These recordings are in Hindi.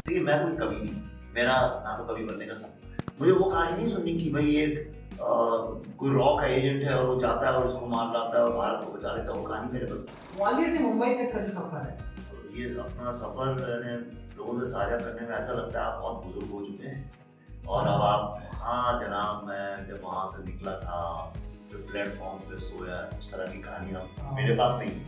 देखिए मैं कोई कवि नहीं, मेरा ना तो कवि बनने का सपना है। मुझे वो कहानी नहीं सुननी कि भाई ये कोई रॉ का एजेंट है और वो जाता है और उसको मार लाता है और भारत को बचा लेता है। वो कहानी मेरे पास ग्वालियर से मुंबई तक का जो सफर है, तो ये अपना सफर मैंने लोगों से साझा करने में ऐसा लगता है आप बहुत बुजुर्ग हो चुके हैं। और अब आप, हाँ जनाब, मैं जब वहाँ से निकला था, जो प्लेटफॉर्म पे सोया, उस तरह की कहानियाँ मेरे पास नहीं है।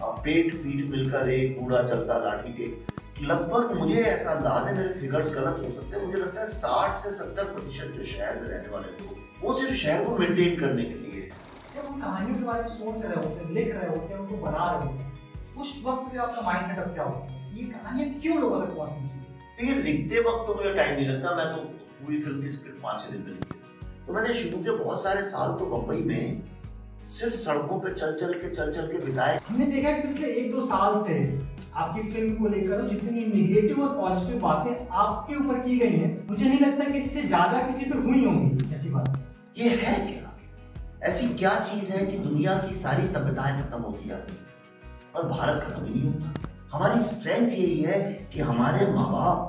अब पेट पीठ मिलकर एक बूढ़ा चलता लाठी टेक, लगभग मुझे ऐसा अंदाज है, मेरे फिगर्स गलत हो सकते हैं, मुझे लगता है 60 से 70% जो शहर में रहने वाले लोग वो सिर्फ शहर को मेंटेन करने के लिए है। जब हम कहानियों के बारे में सोच रहे होते हैं, लिख रहे होते हैं, उनको बना रहे होते हैं, उस वक्त पे आपका माइंड सेटअप क्या होता है? ये कहानियां क्यों लोगों तक पहुंचनी चाहिए? देखिए लिखते वक्त तो मुझे टाइम नहीं लगता, मैं तो पूरी फिल्म की स्क्रिप्ट 5-6 दिन में लिखी। तो मैंने शुरू के बहुत सारे साल तो बम्बई में सिर्फ सड़कों पे चल चल के बिताए। हमने देखा कि पिछले 1-2 साल से आपकी फिल्म को लेकर जितनी नेगेटिव और पॉजिटिव बातें आपके ऊपर की गई हैं, मुझे नहीं लगता कि इससे ज्यादा किसी पे हुई होंगी ऐसी बात। ये है क्या? ऐसी क्या चीज है कि दुनिया की सारी सभ्यताएं खत्म होती जाती हैं और भारत खत्म ही नहीं होता? हमारी स्ट्रेंथ यही है कि हमारे माँ बाप,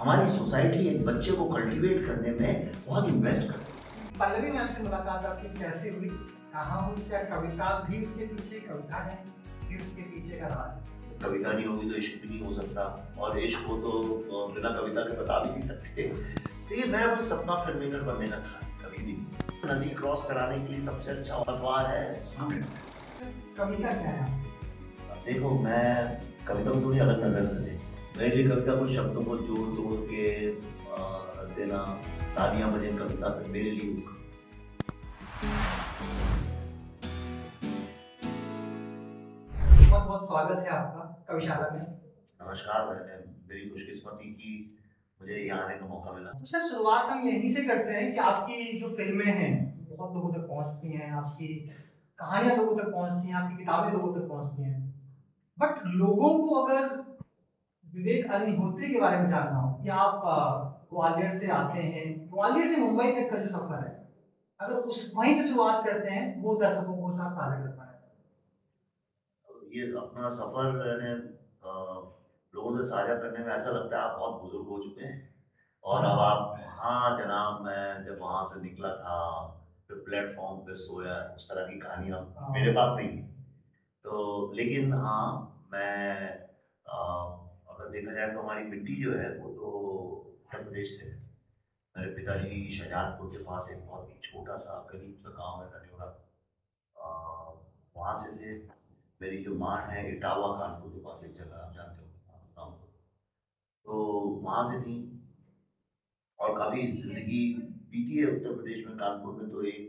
हमारी सोसाइटी एक बच्चे को कल्टीवेट करने में बहुत इन्वेस्ट करते हैं। पल्लवी मैम से मुलाकात आपकी कैसे हुई, कहाँ हुई, क्या कविता भी उसके पीछे कविता है कि उसके पीछे का राज है? कविता नहीं होगी तो इश्क भी नहीं हो सकता, और इश्क को तो बिना कविता के बता भी नहीं सकते। तो ये मेरा कोई सपना फिल्म मेकर बनने का था कभी भी नहीं। नदी क्रॉस कराने के लिए सबसे अच्छा पतवार है स्टूडेंट। कविता क्या है? देखो मैं कविता को थोड़ी अलग नजर से देखता हूँ। मेरे लिए कविता को शब्दों को जोड़ तोड़ के रख देना, तालियां बजे कविता पे मेरे लिए बहुत बहुत स्वागत है आपका कविशाला में। नमस्कार। मैंने मेरी खुशकिस्मती की मुझे यहाँ आने का मौका मिला। तो सर शुरुआत हम यहीं से करते हैं कि आपकी जो फिल्में हैं बहुत लोगों तक पहुंचती हैं, आपकी कहानियां लोगों तक पहुंचती हैं, आपकी किताबें लोगों तक पहुंचती हैं, बट लोगों को अगर विवेक अग्निहोत्री के बारे में जानना हो कि आप ग्वालियर से आते हैं, ग्वालियर से मुंबई तक का जो सफर है, अगर उस वहीं से शुरुआत करते हैं, वो दर्शकों को साथ साझा कर पाए। ये अपना सफर मैंने लोगों से साझा करने में ऐसा लगता है आप बहुत बुजुर्ग हो चुके हैं। और अब आप, हाँ जनाब, मैं जब वहाँ से निकला था, फिर प्लेटफॉर्म पे सोया, उस तरह की कहानियाँ मेरे पास नहीं है। तो लेकिन हाँ, मैं अगर देखा जाए तो हमारी मिट्टी जो है वो तो उत्तर प्रदेश से है। मेरे पिताजी शाहजहानपुर के पास एक बहुत ही छोटा सा करीब सा गाँव है कन्योरा, वहाँ से थे। मेरी जो माँ है इटावा कानपुर के पास एक जगह, आप जानते हो कानपुर, तो वहाँ से थी और काफ़ी ज़िंदगी बीती है उत्तर प्रदेश में। कानपुर में तो एक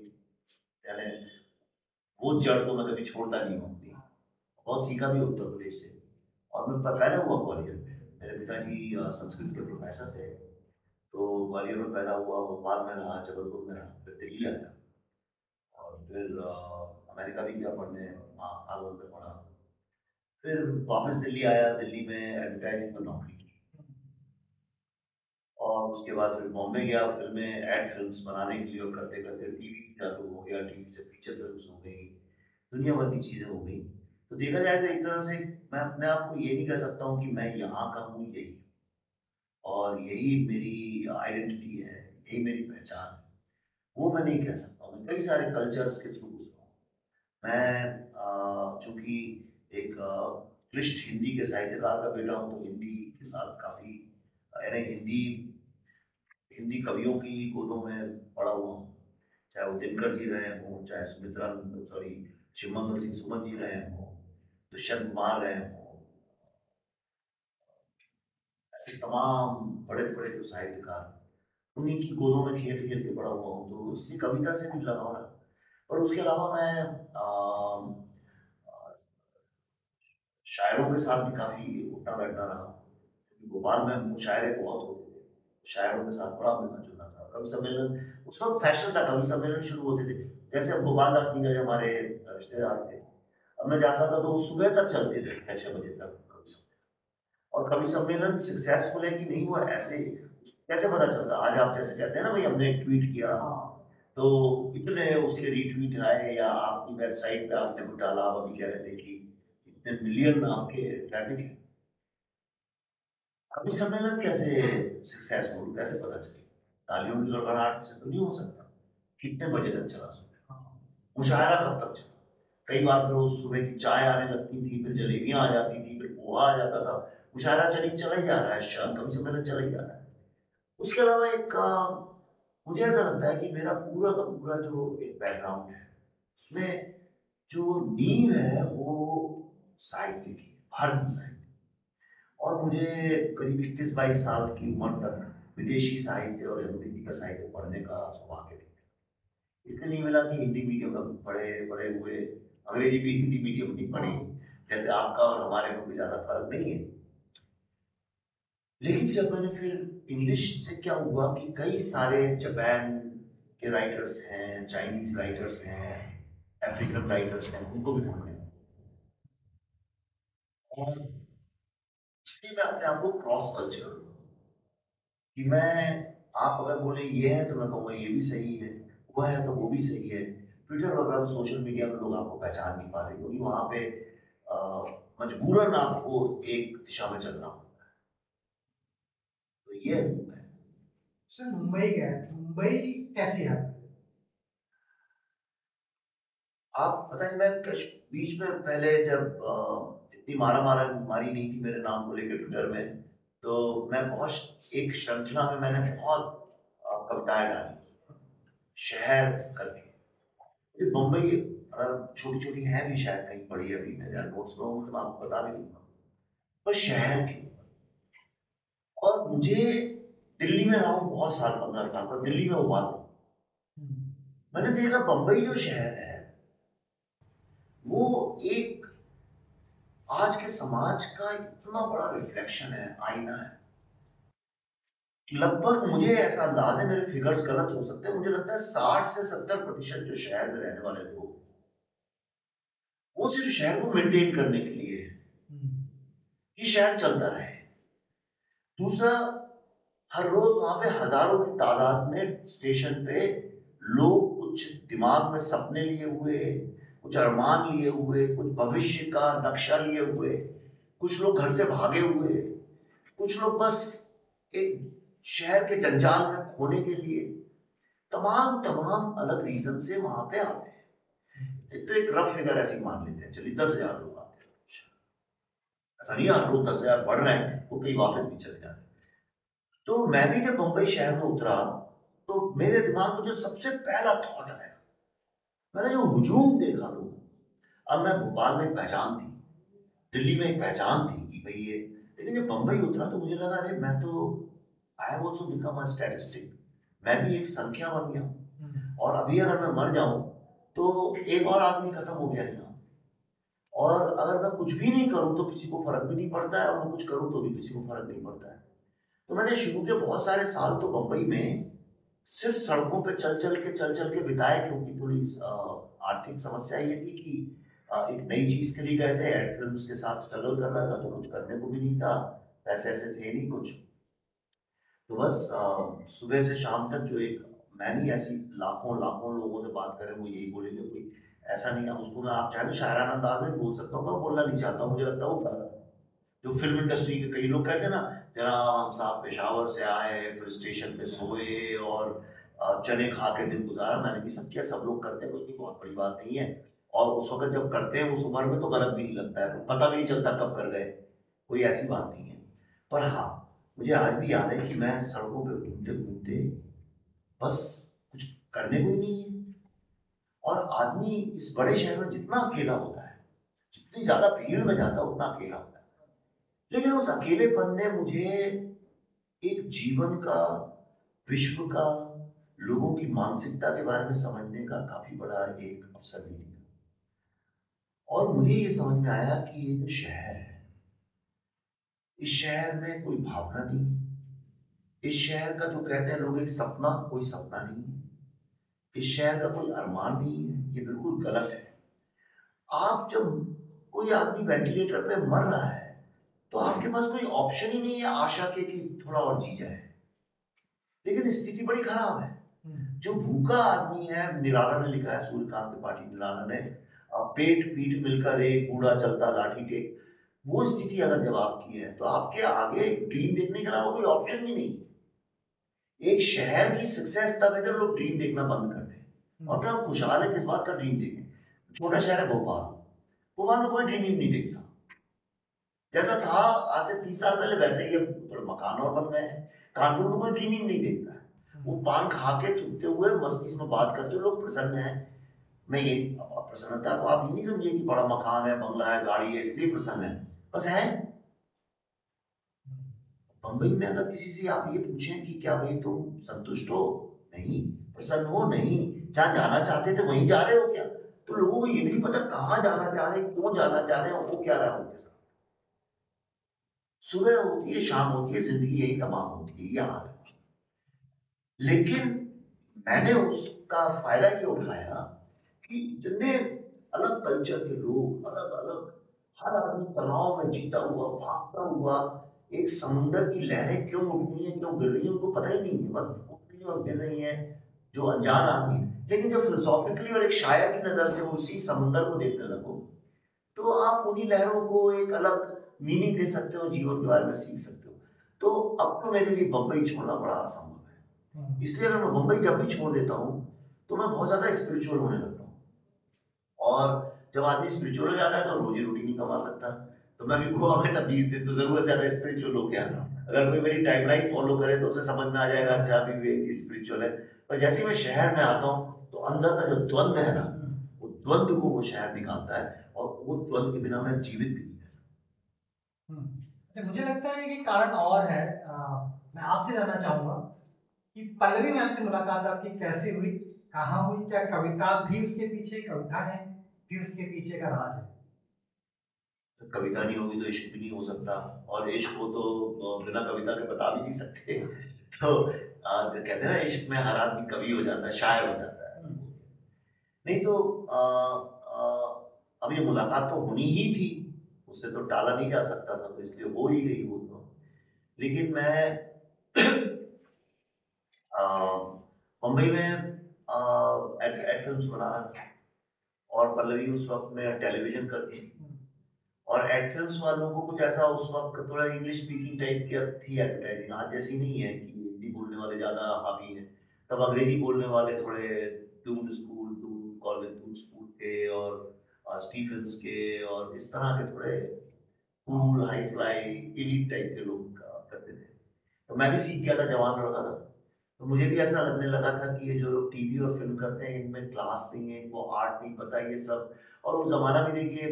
यानी वो जड़ तो मैं कभी छोड़ता नहीं हूँ अपनी। बहुत सीखा भी उत्तर प्रदेश से। और मैं पैदा हुआ ग्वालियर में। मेरे पिताजी संस्कृत के प्रोफेसर थे, तो ग्वालियर में पैदा हुआ, भोपाल में रहा, जबलपुर में रहा, फिर दिल्ली आया और फिर अमेरिका भी गया पढ़ने, हार्वर्ड में पढ़ा। फिर वापस दिल्ली आया, दिल्ली में एडवर्टाइजिंग में नौकरी की और उसके बाद फिर बॉम्बे गया फिल्में, एड फिल्म्स बनाने के लिए, और करते करते टीवी चालू हो गया, टीवी से फीचर फिल्म्स हो गई, दुनिया भर की चीज़ें हो गई। तो देखा जाए तो एक तरह से मैं अपने आप को ये नहीं कह सकता हूँ कि मैं यहाँ का हूँ, यही और यही मेरी आइडेंटिटी है, यही मेरी पहचान है, वो मैं नहीं कह सकता। मैं कई सारे कल्चर्स के थ्रू गुजरा हूँ। मैं चूँकि एक क्लिष्ट हिंदी के साहित्यकार का बेटा हूँ, तो हिंदी के साथ काफ़ी यानी हिंदी हिंदी कवियों की गोदों में पड़ा हुआ हूँ। चाहे वो दिनकर जी रहे हों, चाहे शिवमंगल सिंह सुमन जी रहे हों, दुष्यंत कुमार रहे हों, ऐसे तमाम बड़े बड़े जो साहित्यकार, उन्हीं की गोदों में खेल खेल के बड़ा हुआ हूँ, तो इसलिए कविता से भी लगाव है। और उसके अलावा मैं शायरों के साथ भी काफ़ी उठना बैठना रहा। क्योंकि भोपाल में मुशायरे बहुत होते थे, शायरों के साथ बड़ा मिलना जुलना था। कवि सम्मेलन उस वक्त फैशन था, कवि सम्मेलन शुरू होते थे। जैसे अब गोपाल दास नीरज हमारे रिश्तेदार थे, अब मैं जाता था तो वो सुबह तक चलते थे, 6-6 बजे तक कवि सम्मेलन। और कवि सम्मेलन सक्सेसफुल है कि नहीं हुआ, ऐसे कैसे पता चलता? आज आप जैसे कहते हैं ना भाई हमने एक ट्वीट किया तो इतने उसके रीट्वीट आए, या आपकी वेबसाइट पे आपने कुछ डाला, आप अभी कह रहे थे कि इतने मिलियन आपके ट्रैफिक है। कवि सम्मेलन कैसे सक्सेसफुल, कैसे पता चले? तालियों की गड़गड़ाहट से तो नहीं हो सकता। कितने बजे तक चला सुबह? मुशायरा कब तक चला? कई बार फिर उस सुबह की चाय आने लगती थी, फिर जलेबियां आ जाती थी, फिर पोहा आ जाता था। मुशायरा चला ही जा रहा है, शाम कवि सम्मेलन चला ही जा रहा है। उसके अलावा एक मुझे ऐसा लगता है कि मेरा पूरा का पूरा जो एक बैकग्राउंड है, उसमें जो नींव है वो साहित्य की, भारतीय साहित्य। और मुझे करीब 21-22 साल की उम्र तक विदेशी साहित्य और अंग्रेजी का साहित्य पढ़ने का सौभाग्य नहीं मिला। इसलिए नहीं मिला कि हिंदी मीडियम में पढ़े बड़े हुए, अंग्रेजी भी हिंदी मीडियम नहीं पढ़ी, जैसे आपका और हमारे में कोई ज़्यादा फर्क नहीं है। लेकिन जब मैंने फिर इंग्लिश से क्या हुआ कि कई सारे जापान के राइटर्स हैं, चाइनीज राइटर्स हैं, अफ्रीकन राइटर्स हैं, उनको भी पढ़ने, और इसलिए मैं अपने आप को क्रॉस कल्चर कि मैं, आप अगर बोले ये है तो मैं कहूँगा ये भी सही है, वो है तो वो भी सही है। ट्विटर वगैरह सोशल मीडिया में लोग आपको पहचान नहीं पाते क्योंकि वहाँ पे मजबूरन आपको एक दिशा में चलना होता है। तो ये है। सर मुंबई गए, मुंबई कैसी है? आप पता नहीं, मैं बीच में पहले जब इतनी मारी नहीं थी मेरे नाम को लेकर ट्विटर में, तो मैं बहुत एक श्रृंखला में मैंने बहुत कविताएं डाली शहर करके। मुंबई छोटी छोटी है भी, शायद कहीं पढ़ी अभी मेरे नोट्स में, तो मैं आपको बता भी दूंगा, पर शहर के। और मुझे दिल्ली में रहा हूँ बहुत साल, 15 साल, पर दिल्ली में वो बात मैंने देखा, बंबई जो शहर है वो एक आज के समाज का इतना बड़ा रिफ्लेक्शन है, आईना है। लगभग मुझे ऐसा अंदाज है, मेरे फिगर्स गलत हो सकते हैं, मुझे लगता है 60 से 70% जो शहर में रहने वाले लोग, वो सिर्फ शहर को मेंटेन करने के लिए है कि शहर चलता रहे। दूसरा, हर रोज वहां पे हजारों की तादाद में स्टेशन पे लोग कुछ दिमाग में सपने लिए हुए, कुछ अरमान लिए हुए, कुछ भविष्य का नक्शा लिए हुए, कुछ लोग घर से भागे हुए, कुछ लोग बस एक शहर के जंजाल में खोने के लिए तमाम अलग रीजन से वहां पे आते हैं। तो एक रफ फिगर ऐसी मान लेते हैं, चलिए 10,000 लोग आते हैं। ऐसा नहीं हर रोज 10,000 बढ़ रहे हैं, वो कहीं वापस भी चले जाते हैं। तो मैं भी जब मुंबई शहर में उतरा तो मेरे दिमाग में जो सबसे पहला थॉट आया, मैंने जो हुजूम देखा लोग, अब मैं भोपाल में एक पहचान थी, दिल्ली में एक पहचान थी कि भाई ये, लेकिन जब मुंबई उतरा तो मुझे लगा अरे मैं तो, I have also become a statistic, मैं भी एक संख्या बन गया, और अभी अगर मैं मर जाऊं तो एक और आदमी खत्म हो गया यहाँ, और अगर मैं कुछ भी नहीं करूं तो किसी को फर्क भी नहीं पड़ता है, और मैं कुछ करूं तो भी किसी को फर्क नहीं पड़ता है। तो मैंने शुरू के बहुत सारे साल तो बंबई में सिर्फ सड़कों पे चल चल के बिताए, क्योंकि थोड़ी आर्थिक समस्या ये थी कि एक नई चीज के लिए गए थे, एड फिल्म्स के साथ स्ट्रगल कर रहा था, तो कुछ करने को भी नहीं था, पैसे ऐसे थे नहीं कुछ, तो बस सुबह से शाम तक जो एक, मैं नहीं, ऐसी लाखों लोगों से बात करें वो यही बोलेंगे, कोई ऐसा नहीं है उसको, मैं आप चाहे तो शायराना अंदाज में बोल सकता हूँ, मैं बोलना नहीं चाहता हूँ, मुझे लगता है वो गलत है। जो फिल्म इंडस्ट्री के कई लोग कहते हैं ना, जनाब हम साहब पेशावर से आए, फिर स्टेशन पे सोए और चने खा के दिन गुजारा, मैंने भी सब किया, सब लोग करते हैं, कोई इतनी बहुत बड़ी बात नहीं है। और उस वक्त जब करते हैं उस उम्र में तो गलत भी नहीं लगता है, पता भी नहीं चलता कब कर गए, कोई ऐसी बात नहीं है। पर हाँ, मुझे आज भी याद है कि मैं सड़कों पे घूमते घूमते बस कुछ करने को ही नहीं है, और आदमी इस बड़े शहर में जितना अकेला होता है, जितनी ज्यादा भीड़ में जाता है उतना अकेला होता है, लेकिन उस अकेलेपन ने मुझे एक जीवन का, विश्व का, लोगों की मानसिकता के बारे में समझने का काफी बड़ा एक अवसर भी दिया। और मुझे ये समझ में आया कि ये जो शहर है, इस शहर में कोई भावना नहीं, इस शहर का जो कहते हैं लोग एक सपना, कोई सपना नहीं है, इस शहर का कोई अरमान नहीं है, ये बिल्कुल गलत है। आप जब, कोई आदमी वेंटिलेटर पे मर रहा है तो आपके पास कोई ऑप्शन ही नहीं है आशा के कि थोड़ा और जी जाए, लेकिन स्थिति बड़ी खराब है। जो भूखा आदमी है, निराला ने लिखा है, सूर्यकांत त्रिपाठी निराला ने, पेट पीठ मिलकर एक बूढ़ा चलता लाठी टेक, वो स्थिति अगर जब आपकी है तो आपके आगे ड्रीम देखने के अलावा कोई ऑप्शन ही नहीं। एक शहर की सक्सेस तब है जब लोग ड्रीम देखना बंद कर दें। और फिर हम खुशहाल है किस बात का ड्रीम देखें। छोटा शहर है भोपाल, भोपाल में कोई ड्रीम ही नहीं देखता। जैसा था आज से 30 साल पहले वैसे ही अब मकान और बन गए हैं। कानपुर में कोई ड्रीम ही नहीं देखता है। वो पान खा के थूकते हुए मस्ती में बात करते हुए लोग प्रसन्न हैं। मैं ये प्रसन्नता को आप ये नहीं समझिए कि बड़ा मकान है, बंगला है, गाड़ी है इसलिए प्रसन्न है, बस है। बंबई में अगर किसी से आप ये पूछें कि क्या भाई तुम संतुष्ट हो, नहीं। प्रसन्न हो, नहीं। जहाँ जाना चाहते थे वहीं जा रहे हो क्या? तो लोगों को ये भी नहीं पता कहाँ जाना चाह रहे हैं, क्यों जाना चाह रहे हैं, वो क्या रहा उनके साथ। सुबह होती है, शाम होती है, जिंदगी यही तमाम होती है, ये हाल है। लेकिन मैंने उसका फायदा ये उठाया कि इतने अलग कल्चर के लोग, अलग अलग, हर आदमी तनाव में जीता हुआ, भागता हुआ, एक समुद्र की लहरें क्यों उठ रही हैं, क्यों गिर रही हैं, उनको पता ही नहीं है, बस उठ रही है और गिर रही है, जो अनजान आदमी। लेकिन जब फिलोसॉफिकली और एक शायर की नजर से उसी समुद्र को देखने लगो तो आप उन्हीं लहरों को एक अलग मीनिंग दे सकते हो, जीवन के बारे में सीख सकते हो। तो अब तो मेरे लिए बम्बई छोड़ना बड़ा असंभव है। इसलिए अगर मैं बम्बई जब भी छोड़ देता हूँ तो मैं बहुत ज्यादा स्पिरिचुअल होने लगता हूँ। और जब आदमी स्पिरिचुअल हो जाता है तो रोजी रोटी नहीं कमा सकता। तो मैं भी गोवा में था 20 दिन, तो जरूरत से ज्यादा स्पिरिचुअल हो गया। अगर कोई मेरी टाइमलाइन फॉलो करे तो उसे समझ में आ जाएगा, अच्छा अभी भी स्पिरिचुअल है। पर जैसे ही मैं शहर में आता हूँ तो अंदर का जो द्वंद है ना, वो द्वंद को वो शहर निकालता है, और वो द्वंद के बिना मैं जीवित भी नहीं रह सकता। अच्छा, मुझे लगता है कि कारण और है। मैं आपसे जानना चाहूंगा कि पल्लवी मैम से मुलाकात आपकी कैसे हुई, कहाँ हुई, क्या कविता भी उसके पीछे, कविता है भी उसके पीछे का राज है? तो कविता नहीं होगी तो इश्क भी नहीं हो सकता, और इश्क को तो बिना कविता के बता भी नहीं सकते। तो जो कहते हैं ना, इश्क में हर आदमी कवि हो जाता है, शायर हो जाता है। नहीं तो अब ये मुलाकात तो होनी ही थी, उससे तो टाला नहीं जा सकता था, तो इसलिए हो ही गई वो तो। लेकिन मैं मुंबई में एड फिल्म्स बना रहा था, और पल्लवी उस वक्त में टेलीविजन करती थी। और एड फिल्म्स वालों को कुछ ऐसा उस वक्त थोड़ा इंग्लिश स्पीकिंग टाइप की थी एडवर्टाइजिंग, आज जैसी नहीं है कि हिंदी बोलने वाले ज़्यादा हावी हैं। तब अंग्रेजी बोलने वाले थोड़े Doon school, Doon college, Doon school के, और स्टीफेंस के, और इस तरह के थोड़े cool, high fly, elite type के लोग करते थे। तो मैं भी सीख गया था, जवान लड़का था। तो मुझे भी ऐसा लगने लगा था कि ये जो लोग टीवी और फिल्म करते हैं इनमें क्लास नहीं है, इनको आर्ट नहीं पता, ये सब। और वो ज़माना भी देखिए,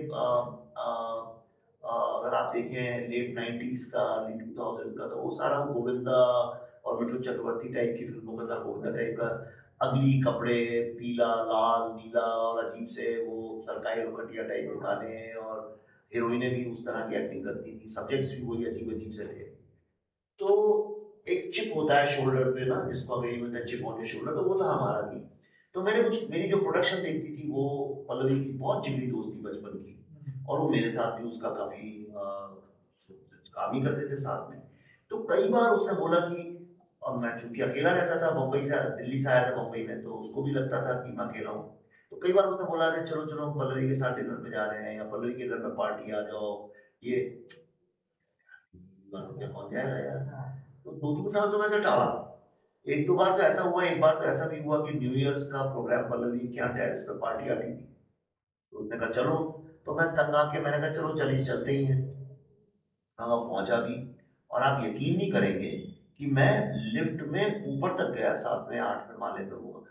अगर आप देखें लेट 90s का, अर्ली 2000 का, तो वो सारा वो गोविंदा और मिठुन चक्रवर्ती टाइप की फिल्मों का था। गोविंदा टाइप का अगली कपड़े, पीला, लाल, नीला, और अजीब से वो सरकारी लोकटिया टाइप के गाने, और हीरोइनें भी उस तरह की एक्टिंग करती थी, सब्जेक्ट्स भी वही अजीब अजीब से थे। तो एक चिप होता है शोल्डर पे ना, जिसको अंग्रेजी में चिप ऑन योर शोल्डर, तो वो था हमारा भी। तो मेरी जो प्रोडक्शन देखती थी वो पल्लवी की बहुत जिगरी दोस्त थी बचपन की, और वो मेरे साथ भी उसका काफी काम ही करते थे साथ में। तो कई बार उसने बोला कि, और मैं चूंकि अकेला रहता था, मुंबई से दिल्ली से आया था मुंबई में, तो उसको भी लगता था कि मैं अकेला हूँ। तो कई बार उसने बोला कि चलो चलो पल्लवी के साथ डिनर में जा रहे हैं, या पल्लवी के घर में पार्टी आ जाओ। ये क्या कौन जाएगा यार। तो 2-3 साल तो वैसे टाला। एक दो बार तो ऐसा हुआ, एक बार तो ऐसा भी हुआ कि न्यू ईयर्स का प्रोग्राम पल्लवी के यहाँ टेरेस पे पार्टी आनी थी, तो उसने कहा चलो। तो मैं तंग आके मैंने कहा चलो चलिए चलते ही हैं। हम वहाँ पहुंचा भी, और आप यकीन नहीं करेंगे कि मैं लिफ्ट में ऊपर तक गया, 7वें 8वें माले पे हुआ।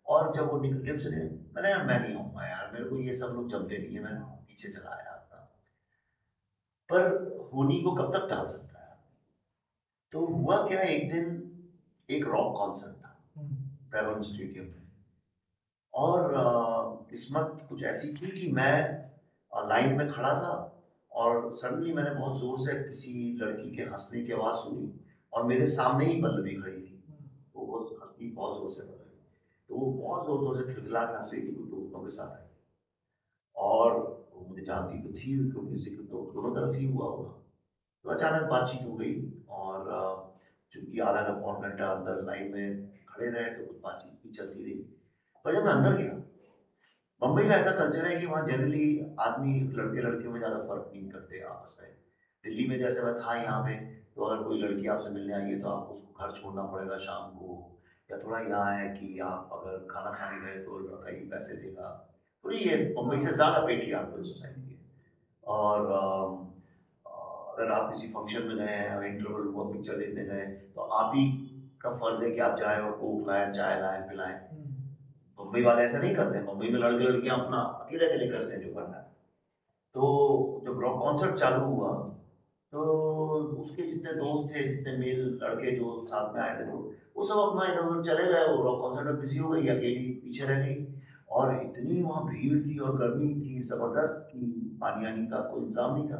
और जब वो लिफ्ट से मैंने, यार मैं नहीं आऊंगा यार, मेरे को ये सब लोग जमते नहीं है, मैं पीछे चला आया था। पर होनी को कब तक टाल सकता है। तो हुआ क्या, एक दिन एक रॉक कॉन्सर्ट था ब्रेबर्न स्टेडियम में, और किस्मत कुछ ऐसी थी कि मैं लाइन में खड़ा था, और सडनली मैंने बहुत जोर से किसी लड़की के हंसने की आवाज़ सुनी, और मेरे सामने ही पल्लवी खड़ी थी। वो बहुत हंसती, बहुत जोर से पल्लवी, तो वो बहुत जोर जोर से खिलखिला के हंस रही थी, कुछ दोस्तों के साथ आई। और वो मुझे जानती तो थी, क्योंकि जिक्र तो दोनों तरफ ही हुआ होगा। तो अचानक बातचीत हो गई, और चूंकि आधा का पौन घंटा अंदर लाइन में खड़े रहे तो कुछ बातचीत भी चलती रही। पर जब मैं अंदर गया, मुंबई का ऐसा कल्चर है कि वहाँ जनरली आदमी लड़के लड़कियों में ज़्यादा फर्क नहीं करते आपस में। दिल्ली में जैसे मैं था यहाँ पे, तो अगर कोई लड़की आपसे मिलने आई है तो आपको उसको घर छोड़ना पड़ेगा शाम को, या थोड़ा यहाँ है कि आप अगर खाना खाने गए तो लड़का ही पैसे देगा। तो ये मुंबई से ज़्यादा पेट्रियार्कल सोसाइटी है। और अगर आप किसी फंक्शन में गए हैं और इंटरवल हुआ पिक्चर देखने गए, तो आप ही का फर्ज है कि आप जाए और कोक लाएं, चाय लाएं, पिलाएं। मुंबई वाले ऐसा नहीं करते हैं। मुंबई में लड़के लड़कियां अपना अकेले अकेले करते हैं जो करना है। तो जब रॉक कॉन्सर्ट चालू हुआ तो उसके जितने दोस्त थे, जितने मेल लड़के जो साथ में आए थे, वो सब अपना इधर उधर चले गए। वो रॉक कॉन्सर्ट में बिजी हो गई, अकेली पीछे रह गई। और इतनी वहाँ भीड़ थी और गर्मी थी ज़बरदस्त कि पानी आने का कोई इंतजाम नहीं था।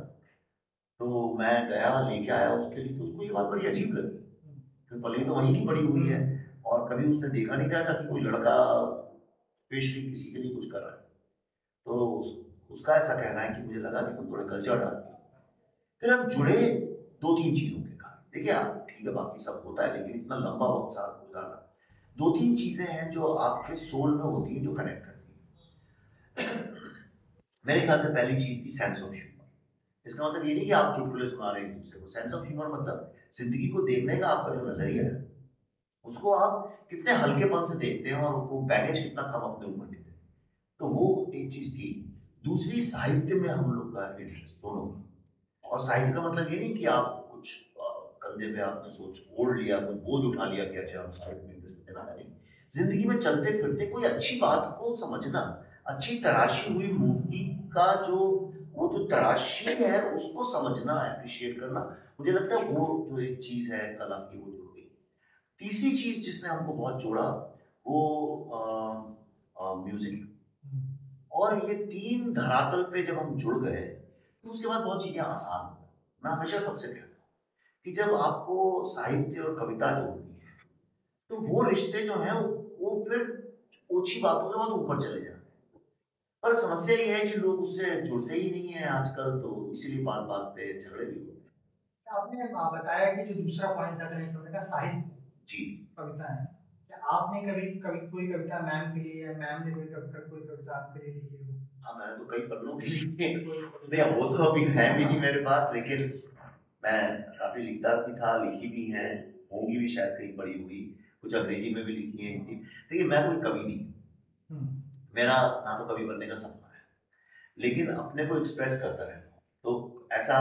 तो मैं गया, लेके आया उसके लिए। तो उसको ये बात बड़ी अजीब लगी क्योंकि पल्लवी तो वहीं की पड़ी हुई है और कभी उसने देखा नहीं था ऐसा कि कोई लड़का स्पेशली किसी के लिए कुछ कर रहा है। तो उसका ऐसा कहना है कि मुझे लगा कि तुम थोड़े कल्चर डालते हो। फिर हम जुड़े 2-3 चीज़ों के कारण। देखिए आप, ठीक है बाकी सब होता है, लेकिन इतना लंबा वक्त साथ गुजारना, 2-3 चीज़ें हैं जो आपके सोल में होती हैं जो कनेक्ट करती हैं। मेरे ख्याल से पहली चीज़ थी सेंस ऑफ ह्यूमर। इसका मतलब ये नहीं कि आप चुटकुले सुना रहे हैं एक दूसरे को। सेंस ऑफ ह्यूमर मतलब जिंदगी को देखने का आपका जो नजरिया है, उसको आप कितने हल्केपन से देखते हैं और वो बैगेज कितना कम अपने ऊपर लेते हैं। तो वो एक चीज़ थी। दूसरी, साहित्य में हम लोग का इंटरेस्ट दोनों का। और साहित्य का मतलब ये नहीं कि आप कुछ कंधे पे आपने सोच ओढ़ लिया, कोई बोझ उठा लिया कि अच्छा हम साहित्य में इंटरेस्ट देना है। जिंदगी में चलते फिरते कोई अच्छी बात को समझना, अच्छी तराशी हुई मूर्ति का जो वो जो तराशी है उसको समझना, अप्रिशिएट करना, मुझे लगता है वो जो एक चीज़ है कला की, वो जुड़ गई। तीसरी चीज़ जिसने हमको बहुत जोड़ा वो म्यूजिक। और ये 3 धरातल पे जब हम जुड़ गए तो उसके बाद बहुत चीज़ें आसान हो गई। मैं हमेशा सबसे कहता हूँ कि जब आपको साहित्य और कविता जोड़ती है तो वो रिश्ते जो हैं वो फिर ओछी बातों से बहुत ऊपर चले जाते हैं। पर समस्या ये है कि लोग उससे जुड़ते ही नहीं है आजकल, तो इसीलिए बात बात पे झगड़े भी होते हैं। आपने बताया कि जो दूसरा पॉइंट था कनेक्ट होने का, साहित्य जी। कविता है। क्या आपने कभी कभी कोई कविता मैम के लिए, या मैम ने कोई कविता आपके लिए लिखी हो? हाँ, मैंने तो कई पन्नों की लिखी है। नहीं, वो तो अभी है भी नहीं मेरे पास, लेकिन मैं काफ़ी लिखता भी था, लिखी भी है, होंगी भी शायद कहीं पड़ी हुई। कुछ अंग्रेजी में भी लिखी है, हिंदी। देखिए मैं कोई कवि नहीं, मेरा ना तो कवि बनने का सपना है, लेकिन अपने को एक्सप्रेस करता रहता हूँ। तो ऐसा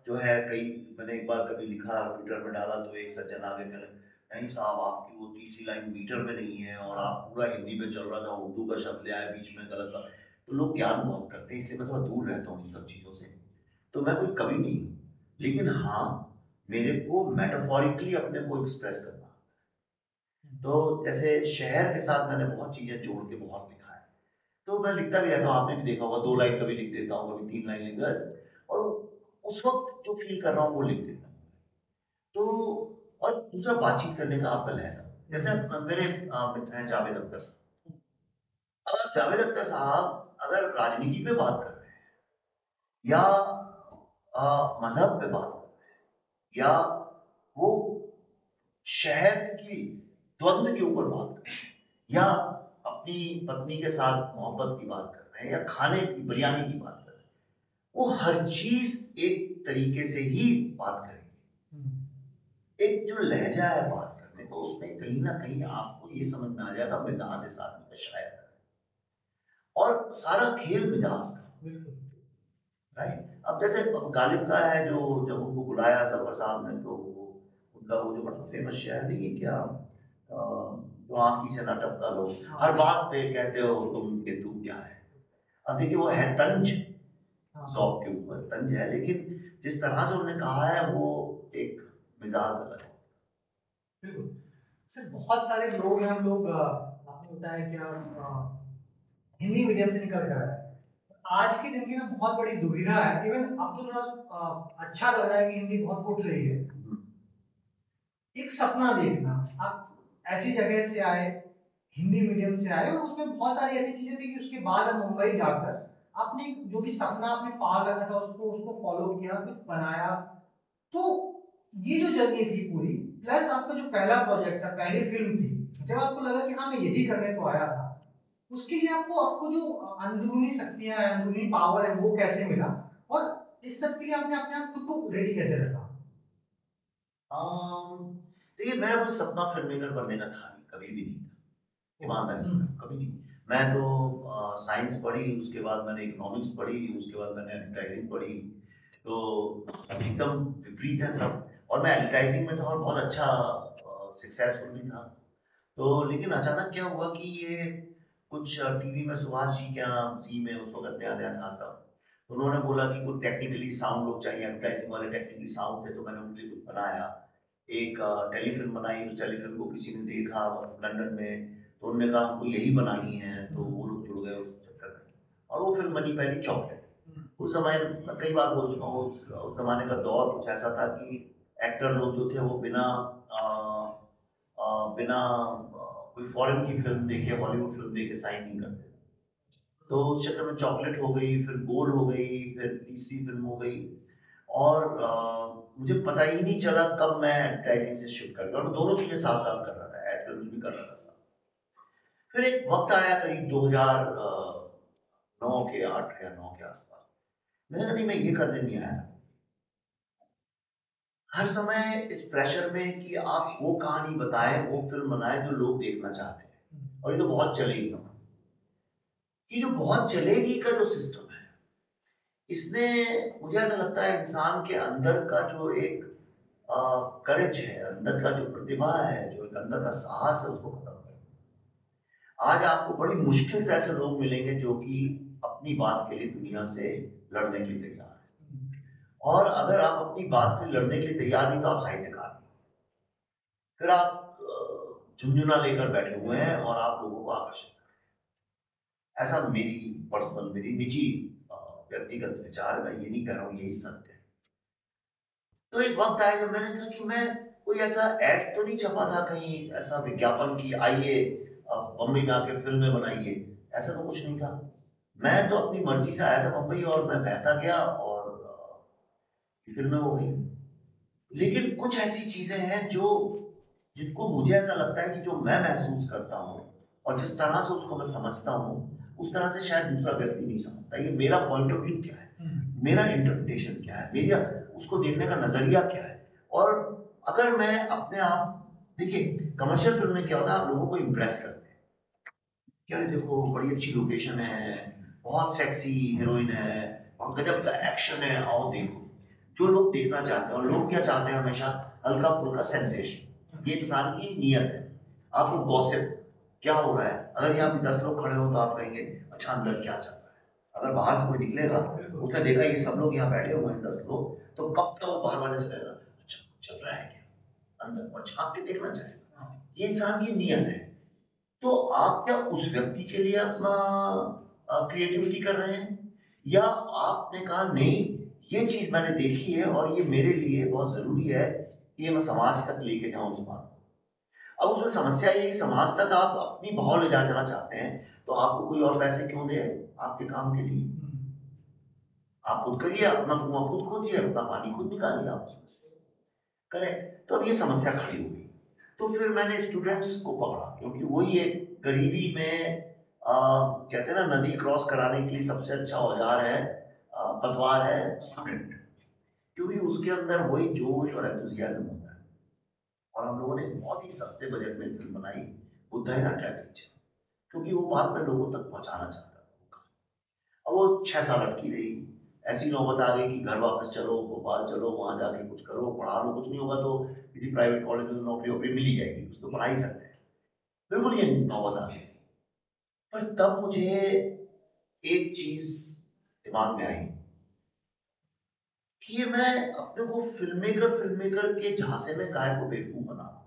जो है, कई मैंने एक बार कभी लिखा, ट्विटर में डाला, तो एक सज्जन आगे कहने, नहीं साहब आपकी वो तीसरी लाइन मीटर में नहीं है और आप पूरा हिंदी में चल रहा था, उर्दू का शब्द ले आए बीच में, गलत था। तो लोग ज्ञान बहुत करते हैं, इसलिए मैं थोड़ा दूर रहता हूँ इन सब चीज़ों से। तो मैं कोई कवि नहीं हूँ, लेकिन हाँ, मेरे को मेटाफोरिकली अपने को एक्सप्रेस करना। तो जैसे शहर के साथ मैंने बहुत चीज़ें जोड़ के बहुत लिखा है। तो मैं लिखता भी रहता हूँ, आपने भी देखा होगा, 2 लाइन कभी लिख देता हूँ, कभी 3 लाइन लिख देता हूँ, और उस वक्त जो फील कर रहा हूँ वो लिख देता हूँ। तो और दूसरा, बातचीत करने का आपका लहजा। जैसे मेरे मित्र हैं जावेद अख्तर साहब। अब जावेद अख्तर साहब अगर राजनीति पे बात कर रहे हैं या मजहब पे बात कर रहे हैं या वो शहर की द्वंद्व के ऊपर बात कर रहे हैं या अपनी पत्नी के साथ मोहब्बत की बात कर रहे हैं या खाने की, बिरयानी की बात कर रहे हैं, वो हर चीज एक तरीके से ही बात करेंगे। एक जो लहजा है बात करने का, उसमें कहीं ना कहीं आपको ये समझ में आ जाएगा मिजाज इस आदमी का शायर का, और सारा खेल मिजाज का, राइट। अब जैसे गालिब का है, जो जब उनको बुलाया जफर साहब ने, तो उनका वो जो बड़ा फेमस शेर नहीं है क्या, जो आंखी से ना टपका लो, हर बात पे कहते हो तुम कि तू क्या है। अब देखिए वो है तंज, ज़ौक़ के ऊपर तंज है, लेकिन जिस तरह से उन्होंने कहा है वो एक मिजाज अलग है। बिल्कुल सर, बहुत सारे लोग हैं, हम लोग आपने बताया कि आप हिंदी मीडियम से निकल कर आए। आज की जिंदगी में बहुत बड़ी दुविधा है, इवन अब तो थोड़ा अच्छा लग रहा है कि हिंदी बहुत उठ रही है। एक सपना देखना, आप ऐसी जगह से आए, हिंदी मीडियम से आए, और उसमें बहुत सारी ऐसी चीजें थी कि उसके बाद हम मुंबई जाकर आपने जो भी सपना आपने पाल रखा था उसको फॉलो किया, कुछ बनाया। तो ये जो जर्नी थी पूरी, प्लस आपका जो पहला प्रोजेक्ट था, पहली फिल्म थी, जब आपको लगा कि हाँ मैं यही करने को आया था, उसके लिए आपको जो अंदरूनी शक्तियां हैं, अंदरूनी पावर है, वो कैसे मिला? और इस सब के लिए आपने अपने आप खुद को रेडी कैसे रखा? देखिए, मेरा कोई सपना फिल्म मेकर बनने का था नहीं, कभी भी नहीं था, ईमानदारी से कभी नहीं। मैं तो साइंस पढ़ी, उसके बाद मैंने इकोनॉमिक्स पढ़ी, उसके बाद मैंने एडवर्टाइजिंग पढ़ी, तो एकदम विपरीत है सब। और मैं एडवर्टाइजिंग में था और बहुत अच्छा सक्सेसफुल भी था। तो लेकिन अचानक क्या हुआ कि ये कुछ टीवी में सुभाष जी क्या जी में उस वक्त नया नया था सब, तो उन्होंने बोला कि कुछ टेक्निकली साउंड लोग चाहिए, एडवर्टाइजिंग वाले टेक्निकली साउंड थे, तो मैंने उनके लिए कुछ बनाया। एक टेलीफिल्म बनाई, उस टेलीफिल्म को किसी ने देखा लंदन में, तो उन्होंने कहा हमको यही बनानी है, तो वो लोग जुड़ गए उस चक्कर में, और वो फिल्म बनी पहली चॉकलेट। उस समय मैं कई बार बोल चुका हूँ, उस जमाने का दौर कुछ ऐसा था कि एक्टर लोग जो थे वो बिना बिना कोई फॉरेन की फिल्म देखे, हॉलीवुड फिल्म देखे साइन नहीं करते। तो उस चक्कर में चॉकलेट हो गई, फिर गोल हो गई, फिर तीसरी फिल्म हो गई, और मुझे पता ही नहीं चला कब मैं एडवर्टाइजिंग से शिफ्ट कर गया, और मैं दोनों चीज़ें साथ साथ कर रहा था, एड फिल्म भी कर रहा था साथ। फिर एक वक्त आया करीब 2009 के 8 या 9 के आसपास, मैंने कहा नहीं, मैं ये करने नहीं आया। हर समय इस प्रेशर में कि आप वो कहानी बताएं, वो फिल्म बनाएं जो लोग देखना चाहते हैं, और ये तो बहुत चलेगी। ये जो बहुत चलेगी का जो सिस्टम है, इसने, मुझे ऐसा लगता है, इंसान के अंदर का जो एक करेज है, अंदर का जो प्रतिभा है, जो एक अंदर का साहस है, उसको खत्म कर। आज आपको बड़ी मुश्किल से ऐसे लोग मिलेंगे जो कि अपनी बात के लिए दुनिया से लड़ने के लिए तैयार है, और अगर आप अपनी बात के लिए लड़ने के लिए तैयार नहीं तो आप साहित्यकार नहीं, फिर आप झुंझुना लेकर बैठे हुए हैं और आप लोगों को आकर्षित कर रहे हैं। ऐसा मेरी पर्सनल, मेरी निजी व्यक्तिगत विचार, मैं ये नहीं कह रहा हूँ यही सत्य है। तो एक वक्त आया जब मैंने कहा कि मैं कोई ऐसा ऐड तो नहीं छपा था कहीं, ऐसा विज्ञापन की आइए बम्बई में आके फिल्में बनाइए, ऐसा तो कुछ नहीं था। मैं तो अपनी मर्जी से आया था बम्बई, और मैं बहता गया और फिल्में हो गई। लेकिन कुछ ऐसी चीजें हैं जो, जिनको मुझे ऐसा लगता है कि जो मैं महसूस करता हूँ और जिस तरह से उसको मैं समझता हूँ, उस तरह से शायद दूसरा व्यक्ति नहीं समझता। ये मेरा पॉइंट ऑफ व्यू क्या है, मेरा इंटरप्रिटेशन क्या है, मेरा उसको देखने का नजरिया क्या है। और अगर मैं अपने आप, देखिए कमर्शियल फिल्म में क्या होता है, आप लोगों को इम्प्रेस करते हैं कि अरे देखो बड़ी अच्छी लोकेशन है, बहुत सेक्सी हीरोइन है, और गजब का एक्शन है, आओ देखो। जो लोग देखना चाहते हैं, और लोग क्या चाहते हैं हमेशा, हल्का फुल्का सेंसेशन, ये इंसान की नीयत है। आपको गॉसिप क्या हो रहा है, अगर यहाँ पे 10 लोग खड़े हो तो आप कहेंगे अच्छा अंदर क्या चल रहा है। अगर बाहर से कोई निकलेगा, उसने देखा ये सब लोग यहाँ बैठे हुए हैं 10 लोग, तो पक्का वो बाहर वाले से कहेगा अच्छा चल रहा है क्या अंदर, और झांक के देखना चाहेगा। ये इंसान की नीयत है। तो आप क्या उस व्यक्ति के लिए अपना क्रिएटिविटी कर रहे हैं, या आपने कहा नहीं ये चीज मैंने देखी है और ये मेरे लिए बहुत जरूरी है, ये मैं समाज तक लेके जाऊं उस बात को। अब उसमें समस्या ये, समाज तक आप अपनी भाव ले जाना चाहते हैं, तो आपको कोई और पैसे क्यों दे आपके काम के लिए? आप खुद करिए, अपना कुआं खुद खोजिए, अपना पानी खुद निकालिए आप उसमें से। करेक्ट। तो अब ये समस्या खड़ी हो गई। तो फिर मैंने स्टूडेंट्स को पकड़ा, क्योंकि वही एक गरीबी में कहते हैं ना, नदी क्रॉस कराने के लिए सबसे अच्छा औजार है, पतवार है स्टूडेंट, क्योंकि उसके अंदर वही जोश और एंथुसियाज्म होता है। और हम लोगों ने बहुत ही सस्ते बजट में फिल्म बनाई, बुद्धा है ना ट्रैफिक जैम, क्योंकि वो बात मैं लोगों तक पहुंचाना चाहता था। अब वो 6 साल अटकी रही, ऐसी नौबत आ गई कि घर वापस चलो, भोपाल चलो, वहां जाके कुछ करो, पढ़ा लो, कुछ नहीं होगा तो किसी प्राइवेट कॉलेज में नौकरी वोकरी मिल ही जाएगी, कुछ तो पढ़ा ही सकते हैं। बिल्कुल ये नौबत आ गई। पर तब मुझे एक चीज दिमाग में आई कि ये मैं अपने को फिल्म मेकर के झांसे में काहे को बेवकूफ बना रहा हूं।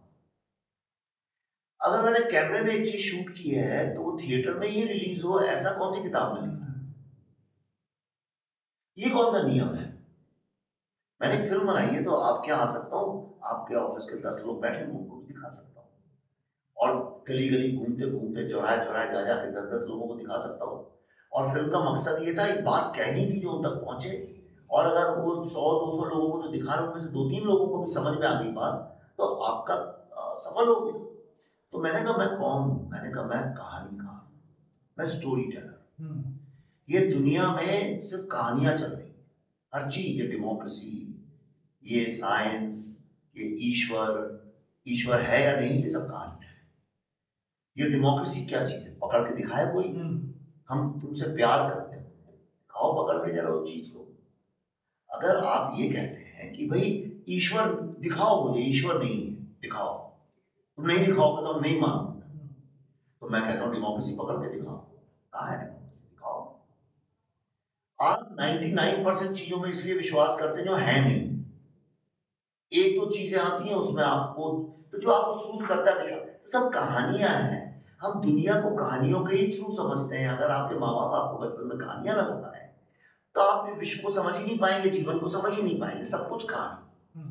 अगर मैंने कैमरे में एक चीज शूट की है तो वो थिएटर में ही रिलीज हो, ऐसा कौन सी किताब में लिखा है? ये कौन सा नियम है? मैंने एक फिल्म बनाई है तो आपके यहाँ आ सकता हूँ, आपके ऑफिस के 10 लोग बैठे हैं, उनको भी दिखा सकता हूँ, और गली गली घूमते घूमते, चौराहे चौराहे जा जाके 10-10 लोगों को दिखा सकता हूँ। और फिल्म का मकसद ये था, एक बात कहनी थी जो उन तक पहुंचे, और अगर वो 100-200 लोगों को जो दिखा रहे हैं उनमें से 2-3 लोगों को भी समझ में आ गई बात, तो आपका सफल हो गया। तो मैंने कहा मैं कौन हूँ? मैंने कहा मैं कहानीकार, मैं स्टोरी टेलर। ये दुनिया में सिर्फ कहानियां चल रही, हर चीज, ये डेमोक्रेसी, ये साइंस, ये ईश्वर है या नहीं, ये सब कहानी है। ये डेमोक्रेसी क्या चीज है, पकड़ के दिखाए कोई? हम तुमसे प्यार करते हैं, दिखाओ पकड़ के जरा उस चीज को। अगर आप ये कहते हैं कि भाई ईश्वर दिखाओ, मुझे ईश्वर नहीं है दिखाओ, तुम नहीं दिखाओगे तो हम नहीं मानते, तो मैं कहता हूँ डेमोक्रेसी पकड़ के दिखाओ। कहाँ है डेमोक्रेसी, दिखाओ। आप 99% चीजों में इसलिए विश्वास करते हैं जो है नहीं, एक दो चीजें आती हैं उसमें आपको, तो जो आपको सूट करता है विश्वास, सब कहानियां हैं। हम दुनिया को कहानियों के ही थ्रू समझते हैं। अगर आपके माँ बाप आपको बचपन में कहानियां ना सुनाए तो आप विश्व को समझ ही नहीं पाएंगे, जीवन को समझ ही नहीं पाएंगे, सब कुछ कहानी।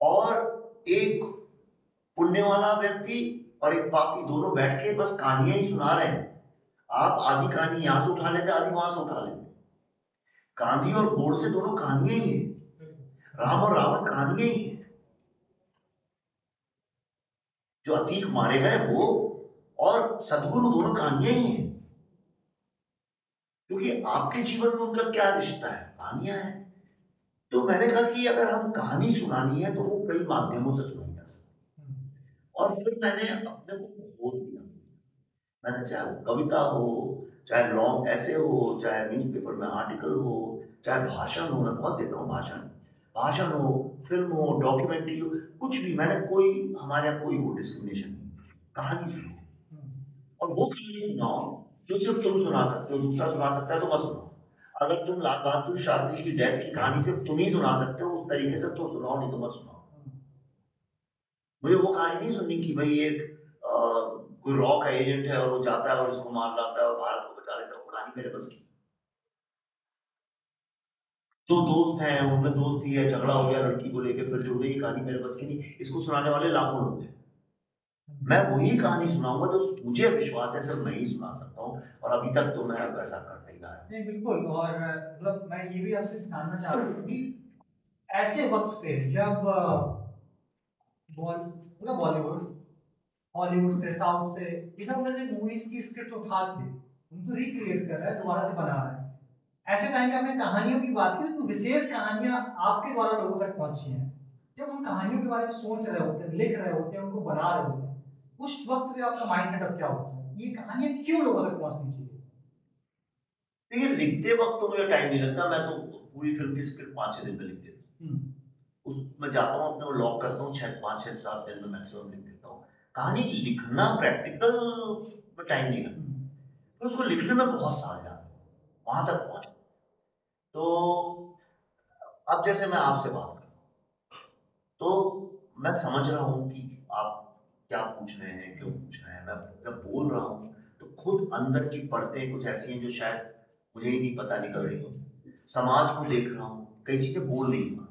और एक पुण्य वाला व्यक्ति और एक पापी दोनों बैठ के बस कहानियां ही सुना रहे हैं। आप आधी कहानी यहां से उठा लेते, आधी वहां से उठा लेते। गांधी और गोडसे दोनों कहानियां ही है, राम और रावण कहानियां ही है। जो अतीक मारे गए वो और सदगुरु दोनों कहानियां ही हैं, क्योंकि आपके जीवन में उनका क्या रिश्ता है, कहानियां हैं। तो मैंने कहा कि अगर हम कहानी सुनानी है तो वो कई माध्यमों से सुनाई जा सकती है। और फिर मैंने अपने को खोल दिया। मैंने चाहे वो कविता हो, चाहे लॉन्ग ऐसे हो, चाहे न्यूज़पेपर में आर्टिकल हो, चाहे भाषण हो, मैं बहुत देता हूँ भाषण हो, फिल्म हो, डॉक्यूमेंट्री हो, कुछ भी। मैंने कोई, हमारे यहाँ कोई वो डिस्क्रिमिनेशन नहीं। कहानी सुनो और वो कहानी सुनाओ जो सिर्फ तुम सुना सकते हो, दूसरा सुना सकता है तो मत सुनाओ। अगर तुम लाल बहादुर शास्त्री की डेथ की कहानी सिर्फ तुम ही सुना सकते हो उस तरीके से तो सुनाओ, नहीं तो मत सुनाओ। मुझे वो कहानी नहीं सुननी कि भाई एक कोई रॉ का एजेंट है और वो जाता है और इसको मार लाता है और भारत को बचा लेता है। वो कहानी मेरे बस की। दो दोस्त हैं, उनमें दोस्ती है, झगड़ा हो गया लड़की को लेकर, फिर जुड़ गई, कहानी मेरे बस की नहीं। इसको सुनाने वाले लाखों लोग हैं। मैं वही कहानी सुनाऊंगा जो मुझे विश्वास है सिर्फ मैं ही सुना सकता हूँ, और अभी तक तो मैं वैसा कर नहीं रहा। नहीं बिल्कुल। और मतलब मैं ये भी आपसे जानना चाह रहा हूँ कि ऐसे वक्त पे जब पूरा बॉलीवुड, हॉलीवुड से, साउथ से, इधर उधर मूवीज की स्क्रिप्ट उठा के उनको रिक्रिएट कर रहा है, दोबारा से बना रहा है। ऐसे टाइम पे आपने कहानियों की बात की, तो विशेष कहानियां आपके द्वारा लोगों तक पहुंची हैं। जब उन कहानियों के बारे में सोच रहे होते हैं, लिख रहे होते हैं, उनको बना रहे होते हैं, उस वक्त पे आपका माइंड सेटअप क्या होता है? ये कहानियां क्यों लोगों तक पहुंचनी चाहिए? देखिए, लिखते वक्त तो मुझे टाइम नहीं लगता। मैं तो पूरी फिल्म की स्क्रिप्ट 5-6 दिन में लिख देता हूँ। उसमें जाता हूँ, अपने लॉक करता हूँ, 5-6-7 दिन में मैक्सिमम लिख देता हूँ। कहानी लिखना प्रैक्टिकल में टाइम नहीं लगता, तो उसको लिखने में बहुत साल जाता है वहां तक पहुंच। तो अब जैसे मैं आपसे बात कर रहा हूँ तो मैं समझ रहा हूँ कि आप क्या पूछ रहे हैं, क्यों पूछ रहे हैं। मैं जब बोल रहा हूँ तो खुद अंदर की परतें कुछ ऐसी हैं जो शायद मुझे ही नहीं पता निकल रही हो। समाज को देख रहा हूँ, कई चीजें बोल नहीं पा,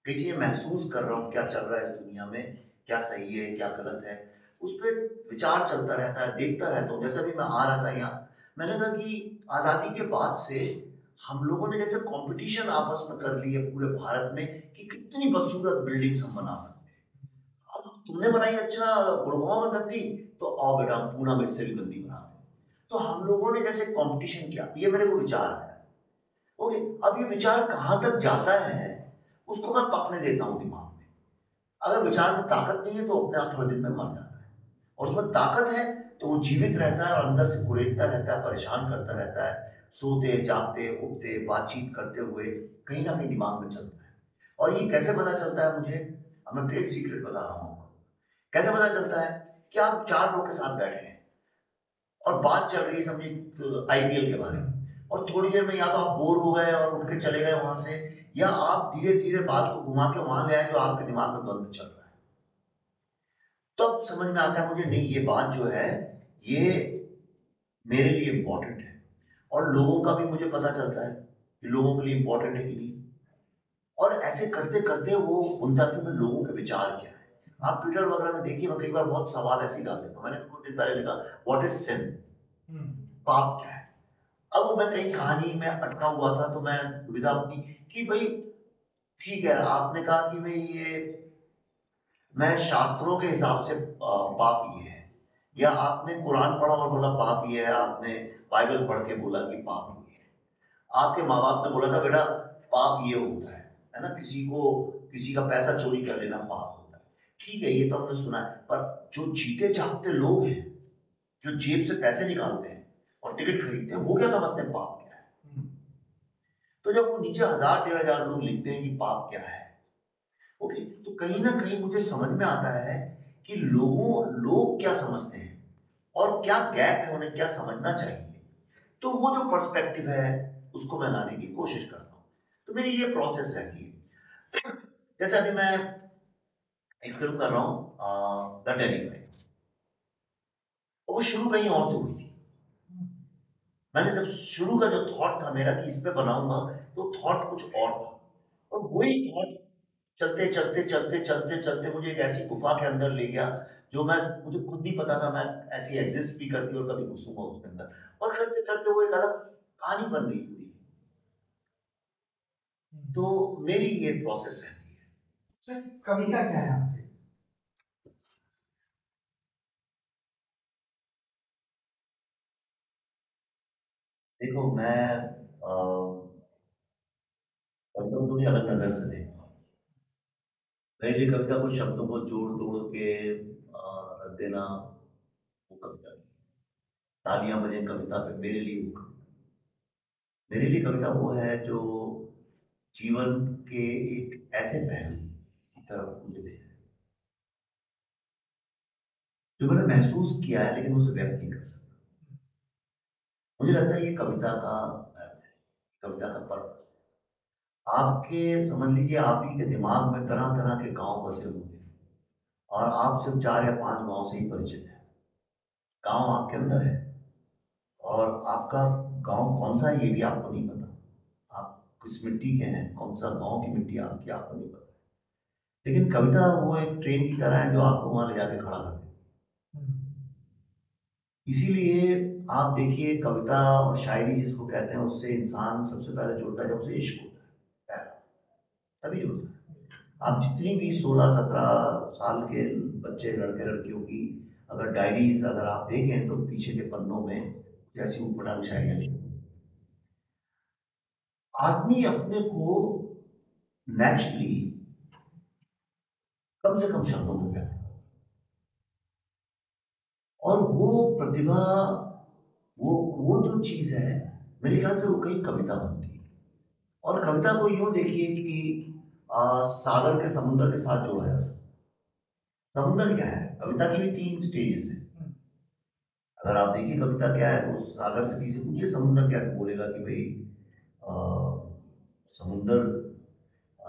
कई चीजें महसूस कर रहा हूँ, क्या चल रहा है इस दुनिया में, क्या सही है क्या गलत है, उस पर विचार चलता रहता है, देखता रहता हूँ। जैसे भी मैं आ रहा था यहाँ, मैंने कहा कि आज़ादी के बाद से हम लोगों ने जैसे कंपटीशन आपस में कर ली है पूरे भारत में कि कितनी बदसूरत बिल्डिंग्स हम बना सकते हैं। अब तुमने बनाई, अच्छा गुड़गांव में गंदी, तो आओ बेटा हम पूना में इससे भी गंदी बना दें। तो हम लोगों ने जैसे कंपटीशन किया, ये मेरे को विचार आया। ओके, अब ये विचार कहाँ तक जाता है उसको मैं पकने देता हूँ दिमाग में। अगर विचार में ताकत नहीं है तो अपने आप थोड़े दिन में मर जाता है, और उसमें ताकत है तो वो जीवित रहता है और अंदर से कुरेदता रहता है, परेशान करता रहता है, सोते जागते उठते बातचीत करते हुए कहीं ना कहीं दिमाग में चलता है। और ये कैसे पता चलता है मुझे, अब मैं ट्रेड सीक्रेट बता रहा हूँ। कैसे पता चलता है कि आप 4 लोग के साथ बैठे हैं और बात चल रही है समझिए आईपीएल के बारे में, और थोड़ी देर में या तो आप बोर हो गए और उठ के चले गए वहां से, या आप धीरे धीरे बात को घुमा के वहां ले आए जो आपके दिमाग में द्वंद्व चल रहा है। तब समझ में आता है मुझे, नहीं ये बात जो है ये मेरे लिए इंपॉर्टेंट है, और लोगों का भी मुझे पता चलता है कि लोगों के लिए इंपॉर्टेंट है कि नहीं। और ऐसे करते करते वो बुनता फिर लोगों के विचार क्या है। आप ट्विटर वगैरह में देखिए, मैं कई बार बहुत सवाल ऐसे ही डाल देता हूँ। मैंने कुछ दिन पहले लिखा, व्हाट इज सिन, पाप क्या है। अब मैं कहीं कहानी में अटका हुआ था तो मैं दुविधा अपनी कि भाई ठीक है, आपने कहा कि भाई ये मैं शास्त्रों के हिसाब से पाप ये है, या आपने कुरान पढ़ा और बोला पाप ये है, आपने बाइबल पढ़ के बोला कि पाप ये है। आपके माँ बाप ने बोला था बेटा पाप ये होता है ना, किसी का पैसा चोरी कर लेना पाप होता है। ठीक है, ये तो हमने सुना है, पर जो जीते जागते लोग हैं, जो जेब से पैसे निकालते हैं और टिकट खरीदते हैं, वो क्या समझते हैं पाप क्या है? तो जब वो नीचे 1000-1500 लोग लिखते हैं कि पाप क्या है, ओके, तो कहीं ना कहीं मुझे समझ में आता है कि लोग क्या समझते हैं और क्या गैप है, उन्हें क्या समझना चाहिए। तो वो जो पर्सपेक्टिव है उसको मैं लाने की कोशिश करता हूँ। तो मेरी ये प्रोसेस रहती है। जैसे अभी मैं एक फिल्म कर रहा हूँ द टेरिफाइड, वो शुरू कहीं और से हुई थी। मैंने जब शुरू का जो थॉट था मेरा कि इस पे बनाऊंगा, तो थॉट कुछ और था, और वही थॉट चलते चलते चलते चलते चलते मुझे एक ऐसी गुफा के अंदर ले गया जो मुझे खुद नहीं पता था मैं ऐसी एग्जिस्ट भी करती और कभी घुसूंगा उसके अंदर, और करते करते वो एक अलग कहानी बन गई पूरी। तो मेरी ये प्रोसेस रहती है। सर कविता क्या है आपकी? देखो मैं कविता को थोड़ी अलग नजर से देखता हूँ। मेरे लिए कविता कुछ शब्दों को जोड़ तोड़ के रख देना वो कविता नहीं। तालियां बजे कविता पे, मेरे लिए वो कविता, मेरे लिए कविता वो है जो जीवन के एक ऐसे पहलू की तरफ मुझे ले जाए जो मैंने महसूस किया है लेकिन उसे व्यक्त नहीं कर सकता। मुझे लगता है ये कविता का धर्म है, कविता का पर्पस है। आपके समझ लीजिए आप ही के दिमाग में तरह तरह के गांव बसे हुए हैं और आप सिर्फ 4 या 5 गांव से ही परिचित हैं। गांव आपके अंदर है और आपका गांव कौन सा है ये भी आपको नहीं पता। आप किस मिट्टी के हैं, कौन सा गांव की मिट्टी आपकी, आपको नहीं पता। लेकिन कविता वो एक ट्रेन की तरह है जो आपको वहां ले जाके खड़ा कर देती है। इसीलिए आप देखिए कविता और शायरी जिसको कहते हैं उससे इंसान सबसे पहले जुड़ता है जब उसे इश्क होता है, पहला तभी जुड़ता है। आप जितनी भी 16-17 साल के बच्चे लड़के लड़कियों की अगर डायरीज अगर आप देखें तो पीछे के पन्नों में जैसी ऊटपटांग शायरियां लिखी। आदमी अपने को नेचुरली कम से कम शब्दों में व्यक्त, और वो प्रतिभा वो जो चीज है मेरे ख्याल से वो कई कविता बनती है। और कविता को यूं देखिए कि सागर के समुद्र के साथ जोड़ा जा सकता। समुद्र क्या है, कविता की भी 3 स्टेजेस है। अगर आप देखिए कविता क्या है तो सागर से किसी पूछिए समुद्र क्या, तो बोलेगा कि भाई समुद्र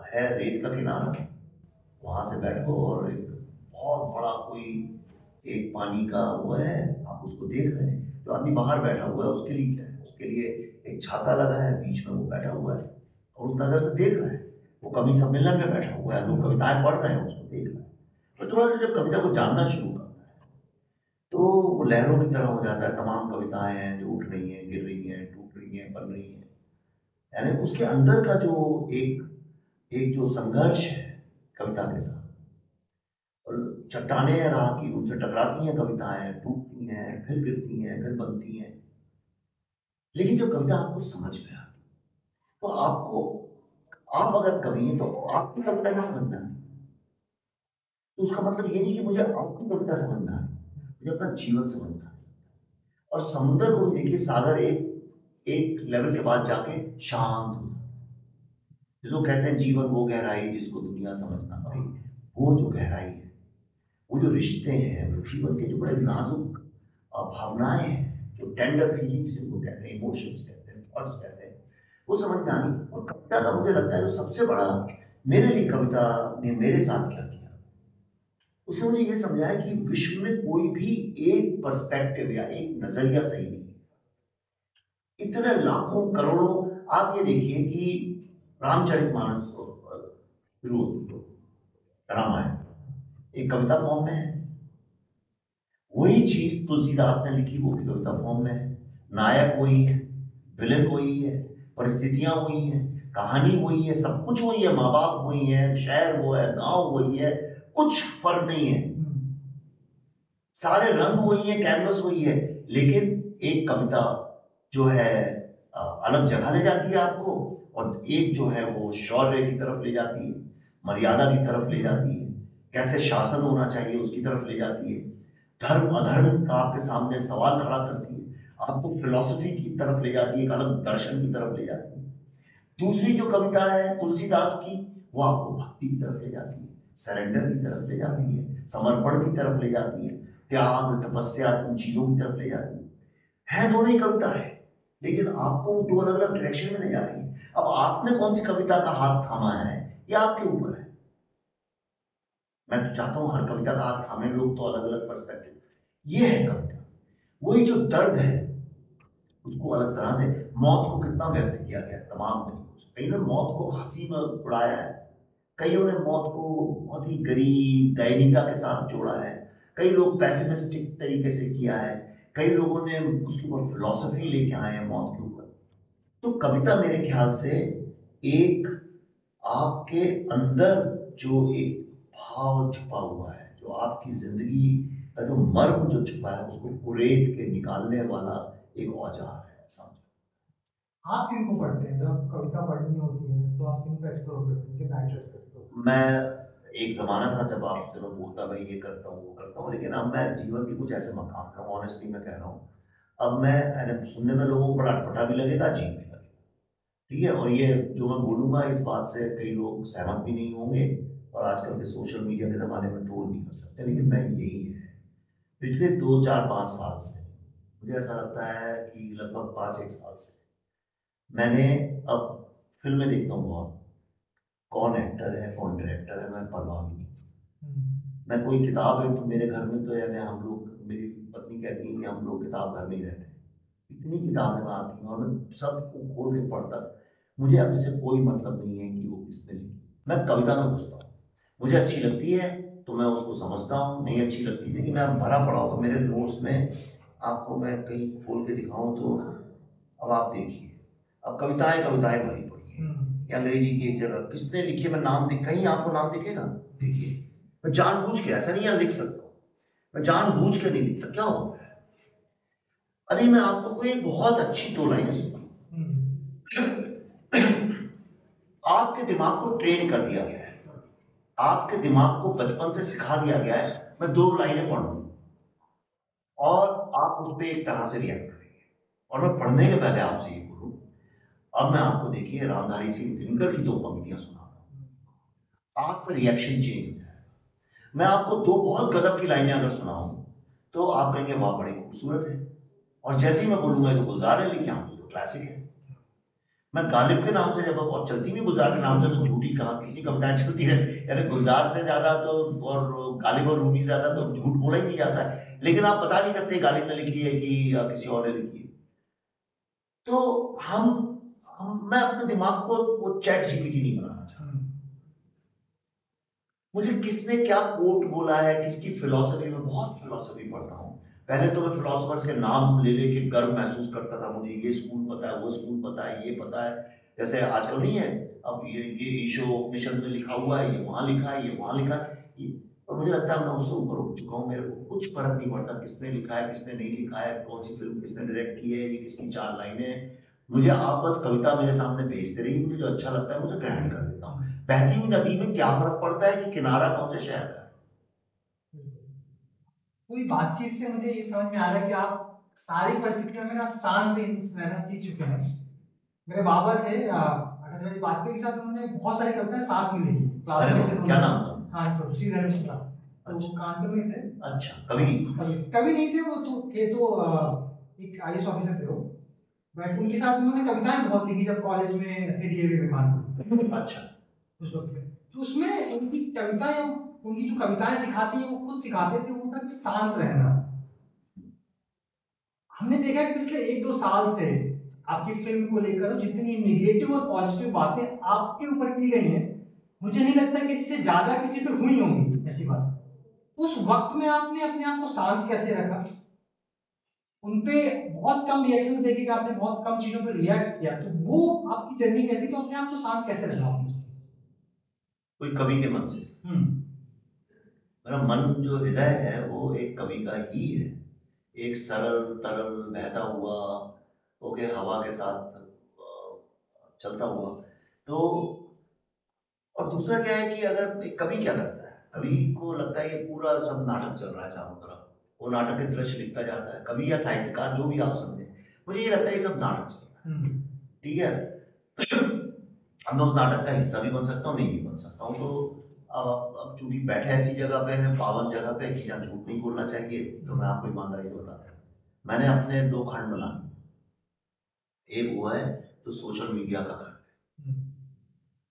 है रेत का किनारा, वहां से बैठो और एक बहुत बड़ा कोई एक पानी का वो है, आप उसको देख रहे हैं। जो आदमी बाहर बैठा हुआ है उसके लिए क्या है, उसके लिए एक छाता लगा है, बीच में वो बैठा हुआ है और उस नज़र से देख रहा है। वो कवि सम्मेलन में बैठा हुआ है, लोग कविताएं पढ़ रहे हैं, उसको देख रहा है। तो थोड़ा सा जब कविता को जानना शुरू करता है तो वो लहरों की तरह हो जाता है। तमाम कविताएं हैं जो उठ रही हैं, गिर रही हैं, टूट रही हैं, बन रही हैं, यानी उसके अंदर का जो एक जो संघर्ष है कविता के साथ, और चट्टाने राह की उनसे टकराती हैं, कविताएं टूटती हैं, फिर गिरती हैं, फिर बनती हैं। लेकिन जब कविता आपको समझ में आती तो आप अगर कवि हैं तो आपकी कविता क्या समझ में आती, तो उसका मतलब ये नहीं कि मुझे आपकी कविता समझ में आ रही, मुझे अपना जीवन समझ में आ रही। और समुद्र को भी देखिए, सागर एक लेवल के बाद जाके शांत हो, जिसको कहते हैं जीवन वो गहराई जिसको दुनिया समझ ना पाई। वो जो गहराई है, वो जो रिश्ते हैं, वो जीवन के जो बड़े नाजुक भावनाएं हैं, जो टेंडर फीलिंग्स जिनको कहते हैं, इमोशंस कहते हैं, थॉट्स कहते हैं, वो समझ में आनी। और कविता का मुझे लगता है जो सबसे बड़ा मेरे लिए कविता ने मेरे साथ क्या किया, उसने मुझे ये समझाया कि विश्व में कोई भी एक पर्सपेक्टिव या एक नजरिया सही नहीं है। इतने लाखों करोड़ों, आप ये देखिए कि रामचरितमानस शुरू होती है, रामायण एक कविता फॉर्म में है। वही चीज तुलसीदास ने लिखी, वो भी कविता फॉर्म में है। नायक वही है, विलेन वही है, परिस्थितियां वही हैं, कहानी वही है, सब कुछ वही है, माँ बाप वही है, शहर वो है, गांव वही है, कुछ फर्क नहीं है। सारे रंग वही है, कैनवस वही है, लेकिन एक कविता जो है अलग जगह ले जाती है आपको, और एक जो है वो शौर्य की तरफ ले जाती है, मर्यादा की तरफ ले जाती है, कैसे शासन होना चाहिए उसकी तरफ ले जाती है, धर्म अधर्म का आपके सामने सवाल खड़ा करती है, आपको फिलॉसफी की तरफ ले जाती है, एक अलग दर्शन की तरफ ले जाती है। दूसरी जो कविता है तुलसीदास की, वो आपको भक्ति की तरफ ले जाती है, सरेंडर की तरफ ले जाती है, समर्पण की तरफ ले जाती है, त्याग तपस्या इन चीजों की तरफ ले जाती है दोनों ही कविता है, लेकिन आपको दो अलग अलग डायरेक्शन में ले जा रही है। अब आपने कौन सी कविता का हाथ थामा है ये आपके ऊपर है। मैं तो चाहता हूं हर कविता का हाथ थामे लोग, तो अलग अलग पर्सपेक्टिव। ये है कविता, वही जो दर्द है उसको अलग तरह से, मौत को कितना व्यक्त किया गया है तमाम तरीकों से। कईयों ने मौत को हंसी में उड़ाया है, कईयों ने मौत को बहुत ही गरीब दयनीयता के साथ जोड़ा है, कई लोग पैसिमिस्टिक तरीके से किया है, कई लोगों ने उसके ऊपर फिलॉसफी लेके आए हैं मौत के ऊपर। तो कविता मेरे ख्याल से एक आपके अंदर जो एक भाव छुपा हुआ है, जो आपकी जिंदगी का जो मर्म जो छुपा है, उसको कुरेद के निकालने वाला एक औजार है। समझो आप किनको पढ़ते हैं जब कविता पढ़नी होती है, तो आप किनको एक्सप्लोर करते हैं, किन राइटर्स को एक्सप्लोर? मैं एक ज़माना था जब आपसे मैं बोलता मैं ये करता हूँ वो करता हूँ, लेकिन अब मैं जीवन के कुछ ऐसे मकाम पे हूँ, ऑनेस्टली मैं कह रहा हूँ। अब मैं सुनने में लोगों को बड़ा अटपटा भी लगेगा, अजीब भी लगेगा, ठीक है। और ये जो मैं बोलूँगा इस बात से कई लोग सहमत भी नहीं होंगे, और आजकल के सोशल मीडिया के ज़माने में ट्रोल नहीं कर सकते, लेकिन मैं यही है। पिछले 2 4 5 साल से मुझे ऐसा लगता है कि लगभग 5 1 साल से मैंने, अब फिल्में देखता हूँ बहुत, कौन एक्टर है कौन डायरेक्टर है मैं परवाह भी नहीं। मैं कोई किताब है तो मेरे घर में तो यानी हम लोग, मेरी पत्नी कहती है कि हम लोग किताब घर में ही रहते हैं, इतनी किताबें में आती हैं और मैं सबको खोल के पढ़ता। मुझे अब इससे कोई मतलब नहीं है कि वो किसने लिखी, मैं कविता में घुसता हूँ, मुझे अच्छी लगती है तो मैं उसको समझता हूँ, नहीं अच्छी लगती है कि मैं भरा पड़ा होगा मेरे नोट्स में, आपको मैं कहीं खोल के दिखाऊँ तो। अब आप देखिए, अब कविताएं कविताएं भरी पड़ी है, अंग्रेजी की एक जगह किसने लिखी है, मैं नाम कहीं आपको नाम दिखेगा? देखिए, मैं जानबूझ के, ऐसा नहीं है लिख सकता हूँ, मैं जानबूझ के नहीं लिखता। क्या होता है, अरे मैं आपको कोई एक बहुत अच्छी 2 लाइनें सुना, आपके दिमाग को ट्रेन कर दिया गया है, आपके दिमाग को बचपन से सिखा दिया गया है, मैं 2 लाइनें पढ़ूं और आप उस पर एक तरह से रिएक्ट करेंगे। और मैं पढ़ने के पहले आपसे ये बोलूं, अब मैं आपको देखिए रामधारी सिंह दिनकर की 2 पंक्तियां सुनाता हूं, आप पर रिएक्शन चेंज हो जाएगा। मैं आपको 2 बहुत गजब की लाइनें अगर सुनाऊं तो आप कहेंगे वाह बड़ी खूबसूरत है, और जैसे ही मैं बोलूंगा तो गुलजार ने लिखी, आपको तो क्लासिक है। मैं गालिब के नाम से, जब बहुत चलती भी गुलजार के नाम से, तो झूठी कहाँ कितनी कविताएं चलती है, यानी गुलजार से ज्यादा तो, और गालिब और रूमी से ज्यादा तो झूठ बोला ही नहीं जाता है, लेकिन आप बता नहीं सकते गालिब ने लिखी है कि किसी और ने लिखी है। तो मैं अपने दिमाग को वो चैट जीपीटी नहीं बनाना चाहता। मुझे किसने क्या कोट बोला है, किसकी फिलॉसफी, में बहुत फिलॉसफी पढ़ता हूँ। पहले तो मैं फिलोसोफर्स के नाम ले लेके गर्व महसूस करता था, मुझे ये स्कूल पता है, वो स्कूल पता है, ये पता है। जैसे आजकल नहीं है, अब ये ईशो उपनिषद में लिखा हुआ है, ये वहाँ लिखा है, ये वहाँ लिखा है, और मुझे लगता है मैं उससे ऊपर उठ चुका हूँ। मेरे को कुछ फर्क नहीं पड़ता किसने लिखा है किसने नहीं लिखा है, कौन सी फिल्म किसने डायरेक्ट की है, ये किसकी 4 लाइनें हैं। मुझे आप बस कविता मेरे सामने भेजते रहिए, मुझे जो अच्छा लगता है मुझे ग्रहण कर लेता हूँ। बहती हुई नदी में क्या फर्क पड़ता है कि किनारा कौन से शहर का है। पूरी बातचीत से मुझे ये समझ में आ रहा है कि आप सारी परिस्थितियों में ना शांत रहना सीख चुके हैं। मेरे बाबा थे, अगर मेरी बात के साथ उन्होंने बहुत सारी कविताएं साथ में लिखी, क्लास में थे। क्या नाम था? हाँ, श्रीधर मिश्रा। तो वो कानपुर में थे। अच्छा, कवि नहीं थे वो, तो थे तो एक आईएएस ऑफिसर थे वो, बट उनके साथ उन्होंने कविताएं बहुत लिखी जब कॉलेज में थे, डीएवी में कानपुर। अच्छा, उस वक्त में तो उसमें उनकी कविताएं, उनकी जो कविताएं सिखाती है वो खुद सिखाते थे उनका कि शांत रहना। हमने देखा कि पिछले 1-2 साल से आपकी फिल्म को लेकर जितनी नेगेटिव और पॉजिटिव बातें आपके ऊपर की गई हैं, मुझे नहीं लगता कि इससे ज्यादा किसी पे हुई होंगी ऐसी बात। उस वक्त में आपने अपने आप को शांत कैसे रखा? उनपे बहुत कम रिएक्शन देखे कि आपने बहुत कम चीजों पर रिएक्ट किया, तो वो आपकी जर्नी कैसी, तो अपने आप को शांत कैसे रखा आपने? कोई कवि के मन से। मेरा मन जो हृदय है वो एक कवि का ही है, एक सरल तरल बहता हुआ ओके हवा के साथ चलता हुआ। तो और दूसरा क्या है कि अगर कवि क्या करता है, कवि को लगता है ये पूरा सब नाटक चल रहा है चारों तरफ, वो नाटक के दृश्य लिखता जाता है। कवि या साहित्यकार जो भी आप समझे, मुझे ये लगता है ये सब नाटक चल रहा है, ठीक है। अब मैं उस नाटक का हिस्सा भी बन सकता हूँ, नहीं भी बन सकता हूँ। तो अब चूंकि बैठे ऐसी जगह पे है, पावन जगह पे, कि जहाँ झूठ नहीं बोलना चाहिए, तो मैं आपको ईमानदारी से बताता हूँ, मैंने अपने 2 खंड बना लिए। एक वो है जो सोशल मीडिया का खंड है,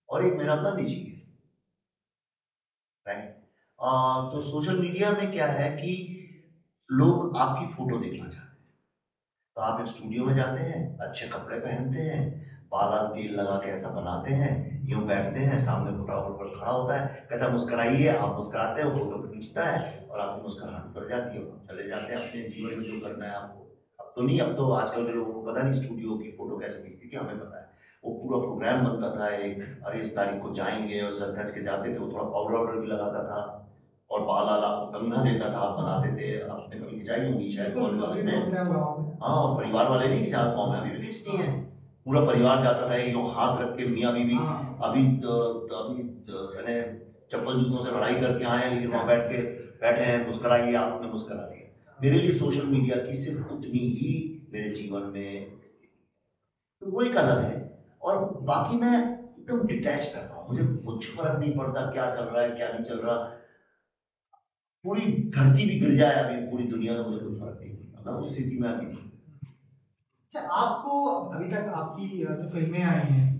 और एक मेरा अपना निजी है, राइट। तो सोशल मीडिया में क्या है कि लोग आपकी फोटो देखना चाहते हैं। तो आप एक स्टूडियो में जाते हैं, अच्छे कपड़े पहनते हैं, बाल तेल लगा के ऐसा बनाते हैं, यूं बैठते हैं, सामने फोटोग्राफर खड़ा होता है, कहता है मुस्कुराइए, आप मुस्कुराते हैं, वो फोटो खींचता है और आपकी मुस्कुराहट उतर जाती है, आप चले जाते हैं अपने जीवन में जो करना है आपको। अब तो नहीं, अब तो आजकल के लोगों को पता नहीं स्टूडियो की फोटो कैसे खींचती थी, हमें पता है। वो पूरा प्रोग्राम बनता था एक, अरे इस तारीख को जाएंगे, और सर धज के जाते थे, वो थोड़ा पाउडर वाउडर भी लगाता था, और बाल आपको कंघा देता था, आप बनाते थे। आपने कभी खिंचाई होंगी शायद कॉलेज वाले में, हाँ, और परिवार वाले नहीं खिंचा, गाँव में अभी भी खींचती हैं, पूरा परिवार जाता था, यो हाथ रख के, मियाँ बीवी अभी यानी चप्पल जूतों से लड़ाई करके आए, लेकिन वहाँ बैठे हैं, मुस्कुराइए, आपने मुस्कुरा दिया। मेरे लिए सोशल मीडिया की सिर्फ उतनी ही मेरे जीवन में, तो वो एक अलग है। और बाकी मैं एकदम डिटैच रहता हूँ, मुझे कुछ फर्क नहीं पड़ता क्या चल रहा है क्या नहीं चल रहा, पूरी धरती भी गिर जाए अभी, पूरी दुनिया में मुझे कोई फर्क नहीं पड़ता, मैं उस स्थिति में अभी नहीं। अच्छा, आपको अभी तक आपकी जो फिल्में आई हैं,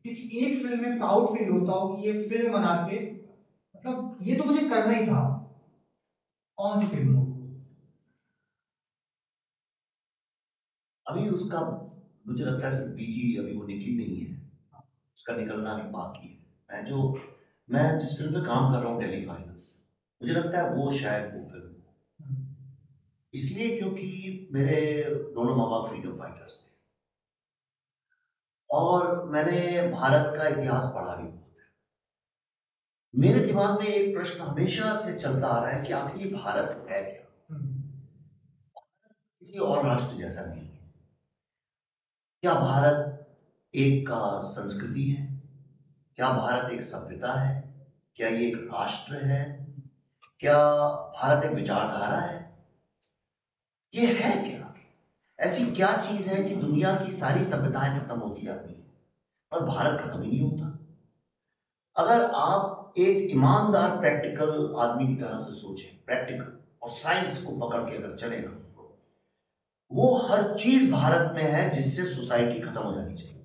किसी एक फिल्म में प्राउड फील होता हो कि ये फिल्म बना के मतलब ये तो मुझे करना ही था, कौन सी फिल्म हो? अभी उसका मुझे लगता है सिर्फ बीजी अभी वो निकली नहीं है, उसका निकलना अभी बाकी है। मैं जिस फिल्म पे काम कर रहा हूँ, टेली फाइनल्स, मुझे लगता है वो शायद वो फिल्म, इसलिए क्योंकि मेरे दोनों माँ बाप फ्रीडम फाइटर्स थे, और मैंने भारत का इतिहास पढ़ा भी बहुत है। मेरे दिमाग में एक प्रश्न हमेशा से चलता आ रहा है कि आखिर ये भारत है क्या? किसी और राष्ट्र जैसा नहीं है। क्या भारत एक संस्कृति है? क्या भारत एक सभ्यता है? क्या ये एक राष्ट्र है? क्या भारत एक विचारधारा है? ये है क्या? ऐसी क्या चीज है कि दुनिया की सारी सभ्यताएं खत्म होती जाती हैं और भारत खत्म ही नहीं होता? अगर आप एक ईमानदार प्रैक्टिकल आदमी की तरह से सोचें, प्रैक्टिकल और साइंस को पकड़ के अगर चलेगा, वो हर चीज भारत में है जिससे सोसाइटी खत्म हो जानी चाहिए।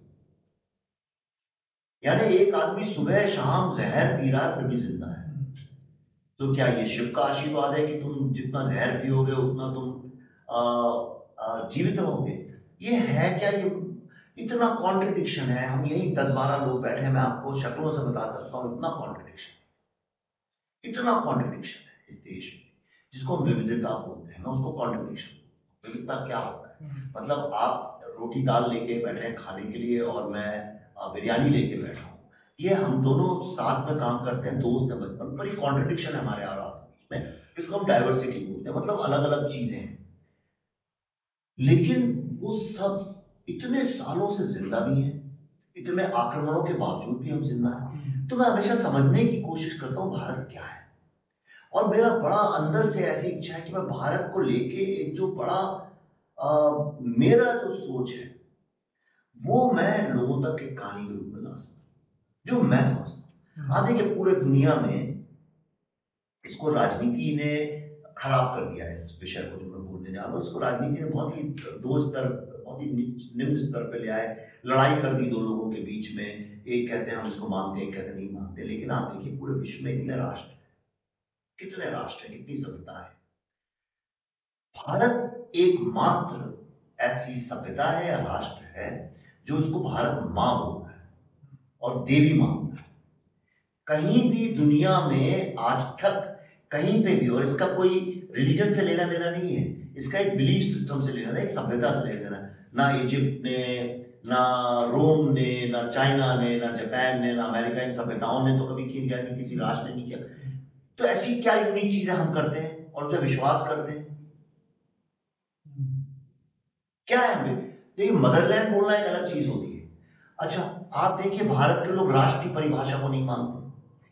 यानी एक आदमी सुबह शाम जहर पी रहा है फिर भी जिंदा है, तो क्या ये शिव का आशीर्वाद है कि तुम जितना जहर पियोगे उतना तुम जीवित रहोगे? ये है क्या? ये इतना कॉन्ट्रडिक्शन है। हम यही 10-12 लोग बैठे हैं, मैं आपको शक्लों से बता सकता हूँ, इतना कॉन्ट्रडिक्शन है इस देश में, जिसको हम विविधता बोलते हैं, मैं उसको कॉन्ट्रडिक्शन। विविधता क्या होता है? मतलब आप रोटी दाल लेके बैठे हैं खाने के लिए और मैं बिरयानी लेके बैठा हूँ, ये हम दोनों साथ में काम करते हैं, दोस्त हैं बचपन पर, ये कॉन्ट्रडिक्शन है हमारे और आपके बीच में, इसको हम डाइवर्सिटी बोलते हैं, मतलब अलग अलग चीजें हैं। लेकिन वो सब इतने सालों से जिंदा भी हैं, इतने आक्रमणों के बावजूद भी हम जिंदा हैं। तो मैं हमेशा समझने की कोशिश करता हूँ भारत क्या है, और मेरा बड़ा अंदर से ऐसी इच्छा है कि मैं भारत को लेके एक जो बड़ा मेरा जो सोच है वो मैं लोगों तक एक कहानी के रूप में ला सकूं, जो मैं समझता हूँ। आप देखिए पूरे दुनिया में इसको राजनीति ने खराब कर दिया है, इस विषय को जो मैं बोलने जा रहा हूँ, इसको राजनीति ने बहुत ही दो स्तर, बहुत ही निम्न स्तर पे ले आए, लड़ाई कर दी दो लोगों के बीच में, एक कहते हैं हम इसको मानते हैं, एक कहते हैं नहीं मानते। लेकिन आप देखिए पूरे विश्व में कितने राष्ट्र हैं, कितनी सभ्यता है। भारत एकमात्र ऐसी सभ्यता है या राष्ट्र है जो इसको भारत माँ बोलता है और देवी मानता है। कहीं भी दुनिया में आज तक कहीं पे भी, और इसका कोई रिलीजन से लेना देना नहीं है, इसका एक बिलीफ सिस्टम से लेना देना, एक सभ्यता से लेना देना, ना इजिप्ट ने, ना रोम ने, ना चाइना ने, ना जापान ने, ना अमेरिका, इन सभ्यताओं ने तो कभी किया नहीं, किसी राष्ट्र ने नहीं किया। तो ऐसी क्या यूनिक चीजें हम करते हैं और उस पर विश्वास करते हैं? क्या है? देखिए मदरलैंड बोलना एक अलग चीज होती है। अच्छा, आप देखिए भारत के लोग राष्ट्र की परिभाषा को नहीं मानते,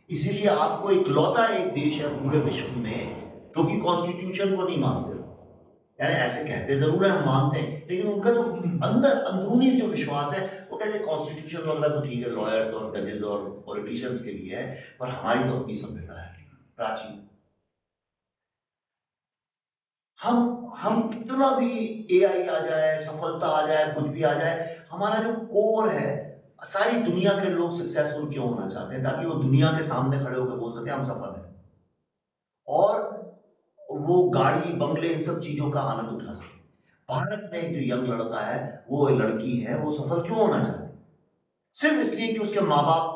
इसीलिए आपको इकलौता एक देश है पूरे विश्व में जो कि कॉन्स्टिट्यूशन को नहीं मानते। यानी ऐसे कहते जरूर है हम मानते हैं, लेकिन उनका जो अंदर अंदरूनी जो विश्वास है वो कहते हैं कॉन्स्टिट्यूशन वगैरह तो ठीक है लॉयर्स और जजेस और पॉलिटिशियंस के लिए है, पर हमारी तो अपनी सभ्यता है प्राचीन। हम कितना भी एआई आ जाए, सफलता आ जाए, कुछ भी आ जाए, हमारा जो कोर है, सारी दुनिया के लोग सक्सेसफुल क्यों होना चाहते हैं? ताकि वो दुनिया के सामने खड़े होकर बोल सके हम सफल हैं, और वो गाड़ी बंगले इन सब चीजों का आनंद उठा सके। भारत में एक जो यंग लड़का है, वो लड़की है, वो सफल क्यों होना चाहते? सिर्फ इसलिए कि उसके माँ बाप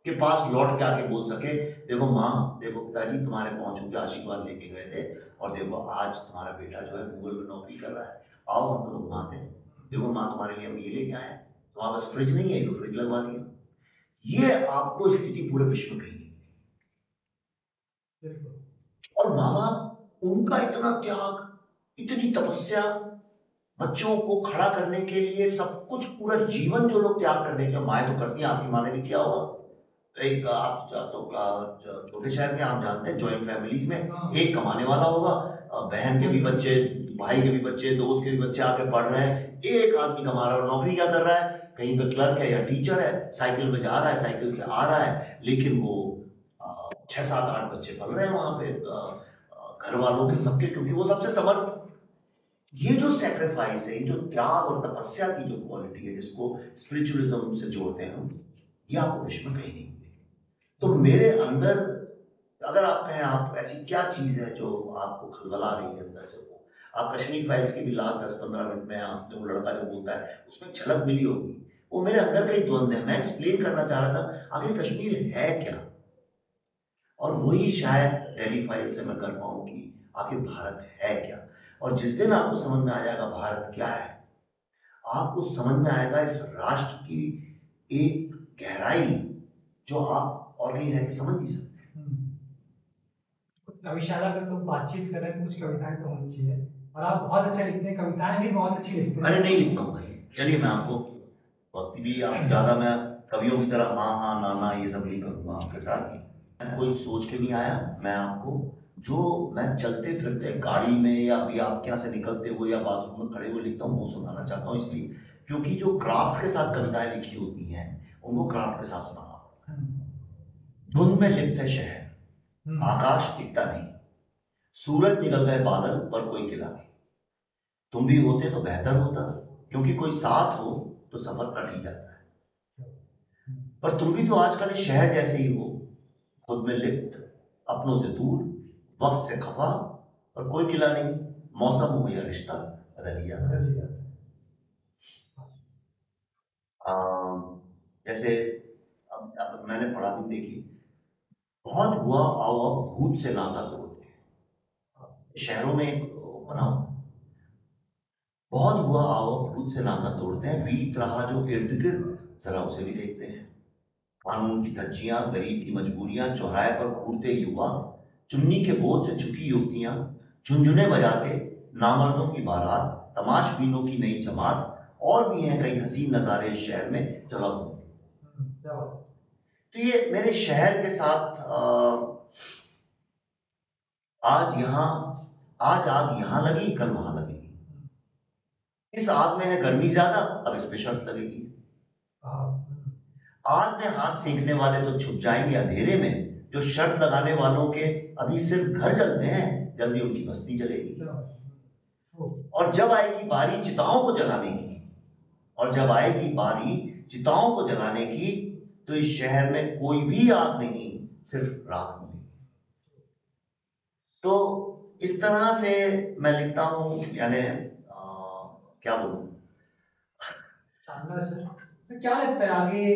के पास लौट के आके बोल सके देखो माँ, देखो पिताजी तुम्हारे पहुंचों के आशीर्वाद लेके गए थे, और देखो आज तुम्हारा बेटा जो है गूगल में नौकरी कर रहा है, आओ हम तो घुमाते हैं, देखो माँ तुम्हारे लिए हम ये लेके आए हैं, तुम्हारे पास फ्रिज नहीं है तो फ्रिज लगवा दिया। ये आपको स्थिति पूरे विश्व में कहीं, और माँ बाप उनका इतना त्याग, इतनी तपस्या, बच्चों को खड़ा करने के लिए सब कुछ, पूरा जीवन जो लोग त्याग करने के, माएँ तो करती हैं, आपकी माँ ने भी किया होगा। एक आप तो छोटे शहर में आप जानते हैं जॉइंट फैमिलीज में एक कमाने वाला होगा, बहन के भी बच्चे, भाई के भी बच्चे, दोस्त के भी बच्चे आके पढ़ रहे हैं, एक आदमी कमा रहा है और नौकरी क्या कर रहा है, कहीं पे क्लर्क है या टीचर है, साइकिल में जा रहा है, साइकिल से आ रहा है, लेकिन वो 6-7-8 बच्चे पढ़ रहे हैं वहां पे घर वालों के सबके, क्योंकि वो सबसे समर्थ। ये जो सेक्रीफाइस है, ये जो त्याग और तपस्या की जो क्वालिटी है, जिसको स्पिरिचुअलिज्म से जोड़ते हैं हम, ये आपको विश्व में कहीं नहीं मिलेगी। तो मेरे अंदर अगर आप कहें आप ऐसी क्या चीज है जो आपको खलबला रही है अंदर से, वो आप कश्मीर फाइल्स की भी लास्ट 10-15 मिनट में आप जो लड़का जो बोलता है उसमें झलक मिली होगी, वो मेरे अंदर का ही द्वंद है। मैं एक्सप्लेन करना चाह रहा था आखिर कश्मीर है क्या, और वही शायद डेली फाइल से मैं कर पाऊं कि आखिर भारत है क्या। और जिस दिन आपको समझ में आ जाएगा भारत क्या है, आपको समझ में आएगा इस राष्ट्र की एक गहराई जो आप और कहीं रह के समझ नहीं सकते। कविशाला पे लोग बातचीत कर रहे हैं तो कुछ कविताएं तो होनी चाहिए, और आप बहुत अच्छा लिखते हैं, कविताएं भी बहुत अच्छी लिखते हैं। अरे नहीं लिखता हूँ भाई, चलिए मैं आपको वक्त भी आप ज़्यादा, मैं कवियों की तरह हाँ हाँ ना ना ये सब नहीं करूँगा आपके साथ। मैं कोई सोच के नहीं आया, मैं आपको जो मैं चलते फिरते गाड़ी में या अभी आपके यहाँ से निकलते हुए या बाथरूम में खड़े हुए लिखता हूँ, वो सुनाना चाहता हूँ। इसलिए क्योंकि जो क्राफ्ट के साथ कविताएं लिखी होती हैं उनको क्राफ्ट के साथ सुनाना पड़ता है। धुंध में लिप्त है शहर, आकाश दिखता नहीं, सूरज निकल गए बादल पर कोई किला नहीं, तुम भी होते तो बेहतर होता, क्योंकि कोई साथ हो तो सफर कट ही जाता है, पर तुम भी तो आजकल इस शहर जैसे ही हो, खुद में लिप्त, अपनों से दूर, वक्त से खफा, और कोई किला नहीं, मौसम हो या रिश्ता बदल ही जाता है। जैसे अब मैंने पढ़ा भी, देखी, बहुत हुआ आओ अब भूत से नाता तोड़ते, शहरों में एक बना, बहुत हुआ आओ भूत से नाता तोड़ते हैं, बीत रहा जो इर्द गिर्द जरा उसे भी देखते हैं, कानून की धज्जियां, गरीब की मजबूरियां, चौराहे पर घूरते युवा, चुन्नी के बोझ से झुकी युवतियां, झुंझुने बजाते नामर्दों की बारात, तमाशबीनों की नई जमात, और भी हैं कई हसीन नज़ारे इस शहर में। चलो तो ये मेरे शहर के साथ आज आग यहाँ लगी, कल वहां लगेगी, इस आग में है गर्मी ज्यादा, अब इस पे शर्त लगेगी, आग में हाथ सेकने वाले तो छुप जाएंगे अंधेरे में, जो शर्त लगाने वालों के अभी सिर्फ घर जलते हैं, जल्दी उनकी बस्ती जलेगी। और जब आएगी बारी चिताओं को जलाने की, और जब आएगी बारी चिताओं को जलाने की, तो इस शहर में कोई भी आग नहीं, सिर्फ राख मिलेगी। तो इस तरह से मैं लिखता हूँ, यानी क्या बोलूं। शानदार सर। तो क्या लगता है आगे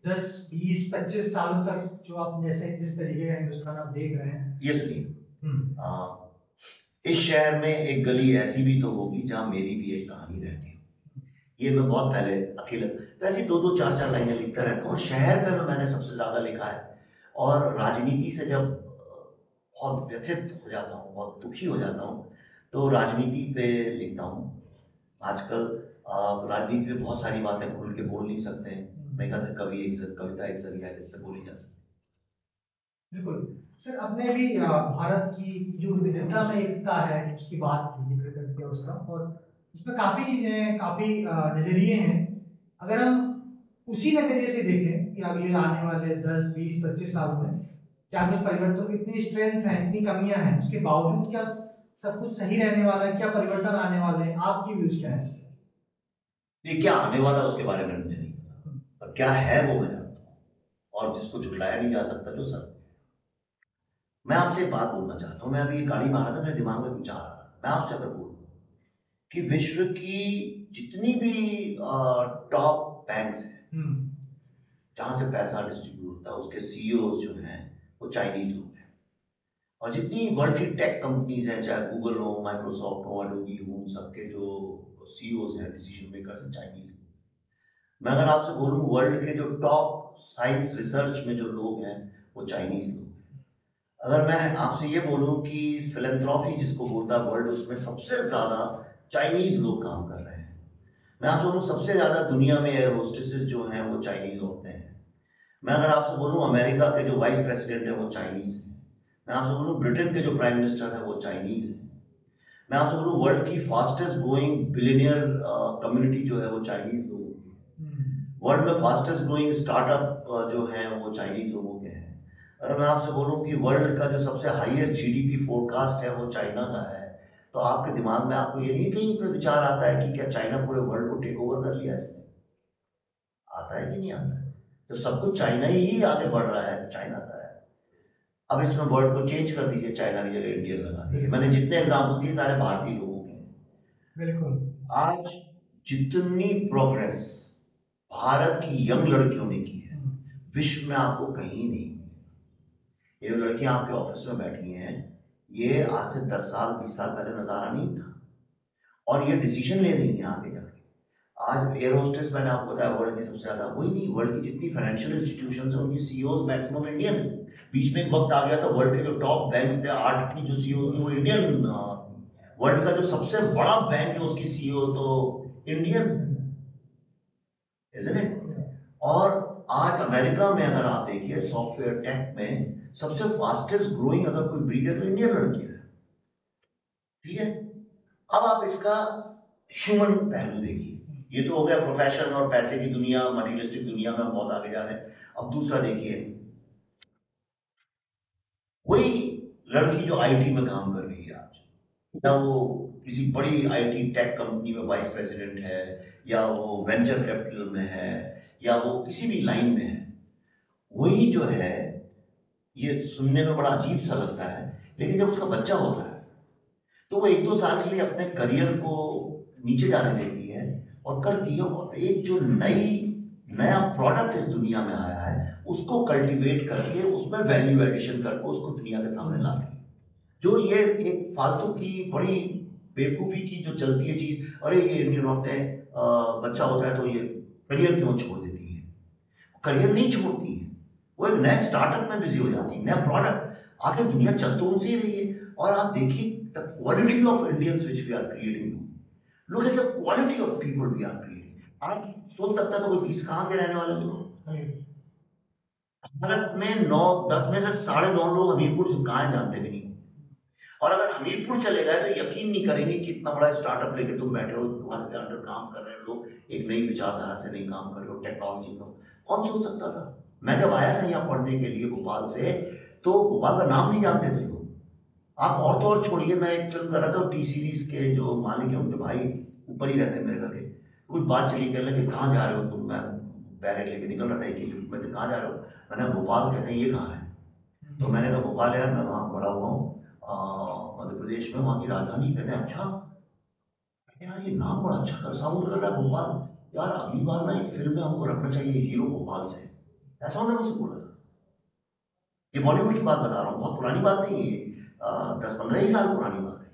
10, 20, 25 सालों तक जो आप जैसे जिस तरीके का हिंदुस्तान आप देख रहे हैं, ये सुनिए, इस शहर में एक गली ऐसी भी तो होगी जहां मेरी भी एक कहानी रहती है। ये मैं बहुत पहले अकेले वैसे 2-2, 4-4 लाइनें लिखता रहता हूँ। शहर पे मैंने सबसे ज्यादा लिखा है, और राजनीति से जब बहुत व्यथित हो जाता हूँ, बहुत दुखी हो जाता हूँ, तो राजनीति पे लिखता हूँ। आजकल राजनीति पे बहुत सारी बातें खुल के बोल नहीं सकते हैं, मेरे ख्याल से कविता एक जरिया है जिससे बोली जा सकती है। बिल्कुल सर, आपने भी भारत की जो विविधता में एकता है उसकी बात की, जिक्र कर दिया उसका, और उसमें काफ़ी चीज़ें हैं, काफ़ी नज़रिए हैं। अगर हम उसी नज़रिए से देखें कि अगले आने वाले 10, 20, 25 सालों में क्या कुछ परिवर्तन, इतनी स्ट्रेंथ है, इतनी कमियां हैं, उसके बावजूद क्या सब कुछ सही रहने वाला है, क्या परिवर्तन आने वाले हैं, आपकी व्यूज क्या है? ये क्या आने वाला है उसके बारे में मुझे नहीं पता, पर क्या है वो मैं जानता हूँ, और जिसको झुटलाया नहीं जा सकता जो सत्य है। मैं आपसे एक बात बोलना चाहता हूँ। मैं अभी ये गाड़ी मार रहा था, मेरे दिमाग में विचार आ रहा, मैं आपसे अगर बोलूँ कि विश्व की जितनी भी टॉप बैंक्स हैं जहाँ से पैसा डिस्ट्रीब्यूट होता है, उसके सीईओ जो हैं वो चाइनीज लोग हैं, और जितनी वर्ल्ड की टेक कंपनीज हैं, चाहे गूगल हो, माइक्रोसॉफ्ट हो, एडोबी हो, सबके जो सीईओज हैं, डिसीजन मेकर्स हैं, चाइनीज। मैं अगर आपसे बोलूँ वर्ल्ड के जो टॉप साइंस रिसर्च में जो लोग हैं वो चाइनीज लोग हैं। अगर मैं आपसे ये बोलूँ कि फिलैंथ्रोपी जिसको बोलता है वर्ल्ड, उसमें सबसे ज़्यादा चाइनीज लोग काम कर रहे हैं। मैं आपसे बोलूँ सबसे ज़्यादा दुनिया में एयर होस्टेसेस जो हैं वो चाइनीज होते हैं। मैं अगर आपसे बोलूँ अमेरिका के जो वाइस प्रेसिडेंट हैं वो चाइनीज हैं। मैं आपसे बोलूँ ब्रिटेन के जो प्राइम मिनिस्टर हैं वो चाइनीज हैं। मैं आपसे बोलूँ वर्ल्ड की फास्टेस्ट ग्रोइंग बिलियनियर कम्युनिटी जो है वो चाइनीज लोगों की है। वर्ल्ड में फास्टेस्ट ग्रोइंग स्टार्टअप जो हैं वो चाइनीज लोगों के हैं। अगर मैं आपसे बोलूँ कि वर्ल्ड का जो सबसे हाईएस्ट जीडीपी फोरकास्ट है वो चाइना का है, तो आपके दिमाग में आपको ये नहीं कहीं पे विचार आता है कि क्या चाइना पूरे वर्ल्ड को टेक ओवर कर लिया इसने? आता है कि नहीं आता है? तो सब कुछ चाइना ही आगे बढ़ रहा है, चाइना का है। अब इसमें वर्ड को चेंज कर दीजिए, चाइना की जगह इंडियन लगा दीजिए। मैंने जितने एग्जाम्पल दिए सारे भारतीय लोगों के हैं। बिल्कुल। आज जितनी प्रोग्रेस भारत की यंग लड़कियों ने की है विश्व में आपको कहीं नहीं। ये लड़कियां आपके ऑफिस में बैठी हैं, ये आज से 10 साल 20 साल पहले नजारा नहीं था, और ये डिसीजन ले रही है आगे जाके। आज एयर होस्टेस मैंने आपको बताया वर्ल्ड की सबसे ज्यादा, वही नहीं, वर्ल्ड की जितनी फाइनेंशियल इंस्टीट्यूशन है उनकी सीईओज मैक्सिमम इंडियन है। बीच में एक वक्त आ गया था वर्ल्ड के जो टॉप बैंक्स थे 8 की जो सीईओ थी वो इंडियन। वर्ल्ड का जो सबसे बड़ा बैंक है उसकी सीईओ तो इंडियन, इज़न्ट इट? और आज अमेरिका में अगर आप देखिए सॉफ्टवेयर टेक में सबसे फास्टेस्ट ग्रोइंग अगर कोई ब्रीड है तो इंडियन लड़की है। ठीक है, अब आप इसका ह्यूमन पहलू देखिए। ये तो हो गया प्रोफेशन और पैसे की दुनिया, मटेरियलिस्टिक दुनिया में बहुत आगे जा रहे हैं। अब दूसरा देखिए, वही लड़की जो आईटी में काम कर रही है आज, या वो किसी बड़ी आईटी टेक कंपनी में वाइस प्रेसिडेंट है, या वो वेंचर कैपिटल में है, या वो किसी भी लाइन में है, वही जो है, ये सुनने में बड़ा अजीब सा लगता है, लेकिन जब उसका बच्चा होता है तो वो 1-2 साल के लिए अपने करियर को नीचे जाने देती है और करती है, और एक जो नया प्रोडक्ट इस दुनिया में आया है उसको कल्टीवेट करके उसमें वैल्यू एडिशन करके उसको दुनिया के सामने लाती है। जो ये एक फालतू की बड़ी बेवकूफ़ी की जो चलती है चीज़, अरे ये इंडियन औरतें बच्चा होता है तो ये करियर क्यों छोड़ देती है? करियर नहीं छोड़ती है, वो एक नए स्टार्टअप में बिजी हो जाती है, नया प्रोडक्ट। आगे दुनिया चल तो उनसे ही रही है। और आप देखिए the quality of Indians which we are creating, look at the quality of people we are creating. आप सोच सकता था कोई पीस कहाँ के रहने वाले हो? भारत में 9-10 में से 9.5 लोग हमीरपुर कहाँ जानते भी नहीं। और अगर हमीरपुर चले गए तो यकीन नहीं करेंगे कि इतना बड़ा स्टार्टअप लेके तुम बैठे हो, तुम्हारे अंडर काम कर रहे हैं लोग, एक नई विचारधारा से नहीं काम कर रहे हो, टेक्नोलॉजी का। कौन सोच सकता था? मैं जब आया था यहाँ पढ़ने के लिए भोपाल से, तो भोपाल का नाम नहीं जानते थे लोग। आप और तो और छोड़िए, मैं एक फिल्म कर रहा था, टी सीरीज के जो मालिक है उनके भाई ऊपर ही रहते मेरे घर के, कुछ बात चली, कहने लगे कहाँ जा रहे हो तुम? मैं बैग लेके निकल रहा था एक ही लिफ्ट में, कहाँ जा रहे हो? मैंने भोपाल। कहते हैं ये कहाँ है? तो मैंने कहा भोपाल यार, मैं वहाँ बड़ा हुआ हूँ मध्य प्रदेश में, वहाँ की राजधानी। कहते हैं अच्छा यार, ये नाम बड़ा अच्छा कर साउंड कर रहा है भोपाल यार, अगली बार ना एक फिल्म में हमको रखना चाहिए हीरो भोपाल से, ऐसा उन्होंने मुझसे बोला था। ये बॉलीवुड की बात बता रहा हूँ, बहुत पुरानी बात नहीं है, 10-15 ही साल पुरानी बात है।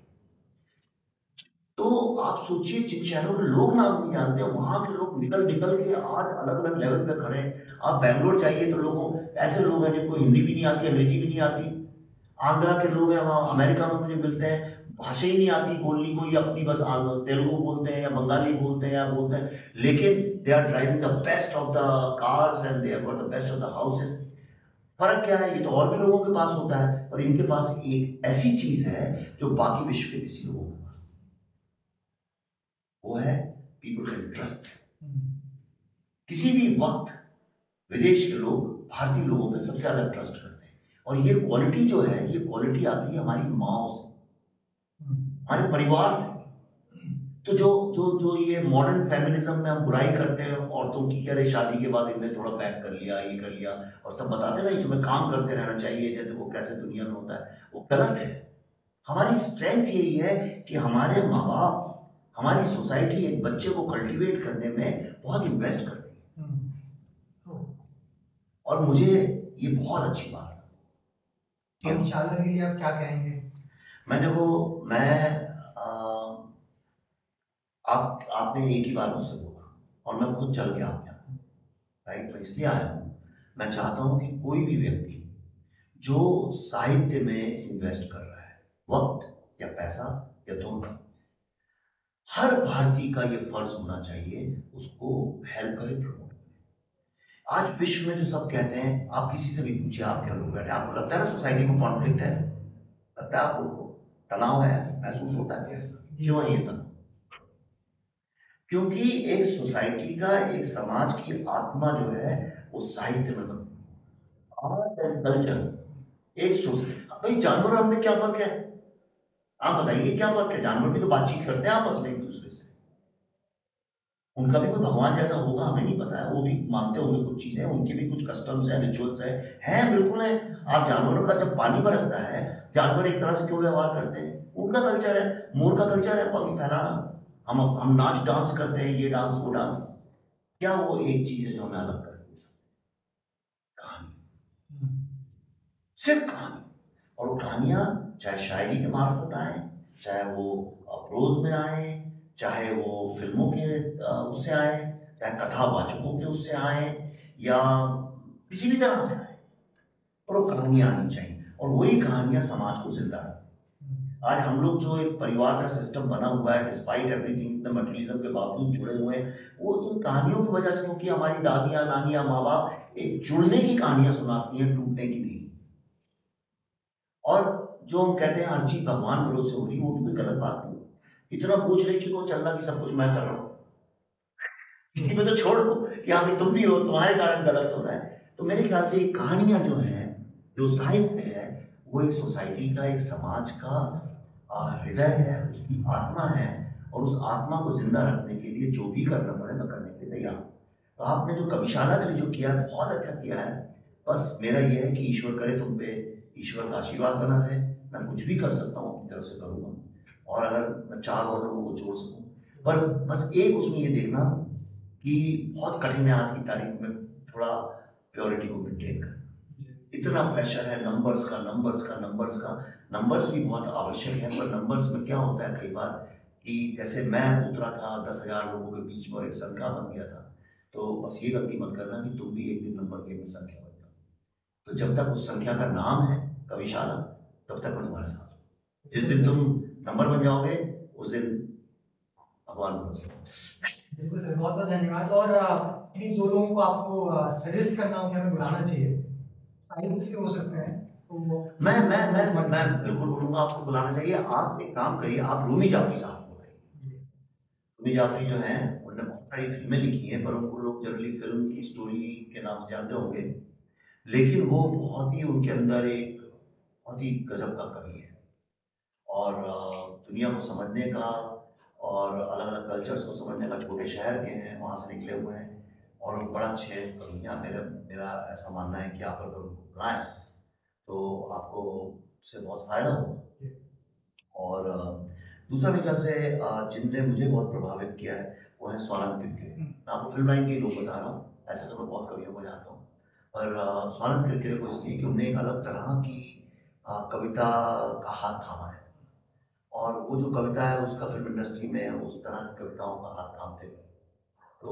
तो आप सोचिए जिन शहरों के लोग नाम नहीं जानते, वहां के लोग निकल के आज अलग अलग लेवल पे खड़े हैं। आप बैंगलोर जाइए तो लोगों, ऐसे लोग हैं जिनको हिंदी भी नहीं आती, अंग्रेजी भी नहीं आती, आंध्रा के लोग हैं वहाँ, अमेरिका में मुझे मिलते हैं, भाषा ही नहीं आती बोलनी, कोई अपनी बस तेलुगु बोलते हैं या बंगाली बोलते हैं या बोलते हैं, लेकिन they are driving the best of the cars and they have got the best of the houses. फर्क क्या है, ये तो और भी लोगों के पास होता है, पर इनके पास एक ऐसी चीज है जो बाकी विश्व के किसी लोगों के पास नहीं, वो है पीपल कैन ट्रस्ट। किसी भी वक्त विदेश के लोग भारतीय लोगों पे सबसे ज्यादा ट्रस्ट करते हैं, और ये क्वालिटी जो है, ये क्वालिटी आती है हमारी माओ से, हमारे परिवार से। तो जो जो जो ये मॉडर्न फेमिनिज्म में हम बुराई करते हैं औरतों की, कह रहे शादी के बाद इनने थोड़ा पैक कर लिया, ये कर लिया, और सब बताते ना तुम्हें काम करते रहना चाहिए, जैसे वो कैसे दुनिया में होता है, वो गलत है। हमारी स्ट्रेंथ यही है कि हमारे माँ बाप, हमारी सोसाइटी एक बच्चे को कल्टीवेट करने में बहुत इन्वेस्ट करती है, और मुझे ये बहुत अच्छी बात है। इंशाल्लाह के लिए आप क्या कहेंगे? मैं देखो, मैं आपने एक ही बार मुझसे बोला और मैं खुद चल के आ गया, राइट। मैं इसलिए आया हूँ, मैं चाहता हूँ कि कोई भी व्यक्ति जो साहित्य में इन्वेस्ट कर रहा है, वक्त या पैसा या दोनों, हर भारतीय का ये फर्ज होना चाहिए उसको हेल्प करे, प्रमोट करे। आज विश्व में जो सब कहते हैं, आप किसी से भी पूछिए, आप क्या लोग बैठे, आपको लगता है ना सोसाइटी में कॉन्फ्लिक्ट है, लगता है आपको तनाव है, महसूस होता है? क्यों है ये तनाव? क्योंकि एक सोसाइटी का, एक समाज की आत्मा जो है वो साहित्य में बसती है। आर्ट एंड कल्चर एक भाई, जानवर और हमें क्या फर्क है? आप बताइए क्या फर्क है? जानवर भी तो बातचीत करते हैं आपस में एक दूसरे से, उनका भी कोई भगवान जैसा होगा, हमें नहीं पता है, वो भी मानते होंगे कुछ चीजें, उनके भी कुछ कस्टम्स हैं, रिचुअल्स हैं, बिल्कुल है। आप जानवरों का जब पानी बरसता है, जानवर एक तरह से क्यों व्यवहार करते हैं? उनका कल्चर है, मोर का कल्चर है पंख फैलाना, हम नाच डांस करते हैं, ये डांस वो डांस। क्या वो एक चीज है जो हमें अलग करती है? कहानी, सिर्फ कहानी। और वो कहानियां चाहे शायरी के मार्फत आए, चाहे वो प्रोज में आए, चाहे वो फिल्मों के उससे आए, चाहे कथावाचकों के उससे आए, या किसी भी तरह से आए, पर वो कहानियां आनी चाहिए, और वही कहानियां समाज को जिंदा रखती। आज हम लोग जो एक परिवार का सिस्टम बना हुआ है, डिस्पाइट एवरीथिंग, इतने मटेरियलिज्म के बावजूद जुड़े हुए हैं, वो इन कहानियों की वजह से, क्योंकि हमारी दादियां, नानियां, माँ बाप एक जुड़ने की कहानियां सुनाती हैं, टूटने की नहीं। और जो हम कहते हैं हर चीज भगवान भरोसे हो रही, वो भी कोई गलत बात नहीं। इतना पूछ रही कि वो चलना कि सब कुछ मैं कर रहा हूँ, किसी में तो छोड़ो कि हाँ तुम भी हो, तुम्हारे कारण गलत हो रहा है। तो मेरे ख्याल से ये कहानियां जो हैं, जो साहित्य है, वो एक सोसाइटी का, एक समाज का हृदय है, उसकी आत्मा है, और उस आत्मा को जिंदा रखने के लिए जो भी करना पड़े मैं करने के लिए तैयार हूँ। तो आपने जो कविशाला के लिए जो किया है, बहुत अच्छा किया है। बस मेरा यह है कि ईश्वर करे तुम पे ईश्वर का आशीर्वाद बना रहे, मैं कुछ भी कर सकता हूँ अपनी तरफ से करूँगा, और अगर मैं 4 और लोगों को जोड़ सकूँ। पर बस एक उसमें ये देखना कि बहुत कठिन है आज की तारीख में थोड़ा प्योरिटी को मेंटेन करना। इतना प्रेशर है नंबर्स का, नंबर्स भी बहुत आवश्यक है, पर नंबर्स में क्या होता है कई बार कि जैसे मैं उतरा था 10,000 लोगों के बीच में और एक संख्या बन गया था, तो बस ये गलती मत करना कि तुम भी एक दिन नंबर गेम में संख्या बन जाओ। तो जब तक उस संख्या का नाम है कविशाला, तब तक मैं तुम्हारे साथ हूँ। जिस दिन तुम नंबर बन जाओगे, उस दिन भगवान बिल्कुल सर, बहुत बहुत धन्यवाद। और इन 2 लोगों को आपको सजेस्ट करना हो कि हमें बुलाना चाहिए, साहित्य से हो सकते हैं, तो मैं बिल्कुल बोलूँगा आपको बुलाना चाहिए। आप एक काम करिए, आप रूमी जाफरी साहब को बुलाइए। रूमी जाफरी जो हैं, उन्होंने बहुत सारी फिल्में लिखी हैं, पर उनको लोग जनरली फिल्म की स्टोरी के नाम से जानते होंगे, लेकिन वो बहुत ही, उनके अंदर एक बहुत ही गजब का कवि है, और दुनिया को समझने का और अलग अलग कल्चर्स को समझने का, छोटे शहर के हैं, वहाँ से निकले हुए हैं, और बड़ा अच्छे कवियाँ। मेरा ऐसा मानना है कि आप अगर उनको बुलाएं तो आपको उससे बहुत फ़ायदा होगा। और दूसरा मेरे ख्याल से जिनने मुझे बहुत प्रभावित किया है वो है स्वानंद किरकिरे। मैं आपको फिल्म लाइन के ही लोग बता रहा हूँ, ऐसे तो मैं बहुत कवियों को जानता हूँ, पर स्वानंद किरकिरे को इसलिए कि उन्होंने एक अलग तरह की कविता का हाथ थामा है, और वो जो कविता है उसका फिल्म इंडस्ट्री में उस तरह की कविताओं का हाथ थामते हुए, तो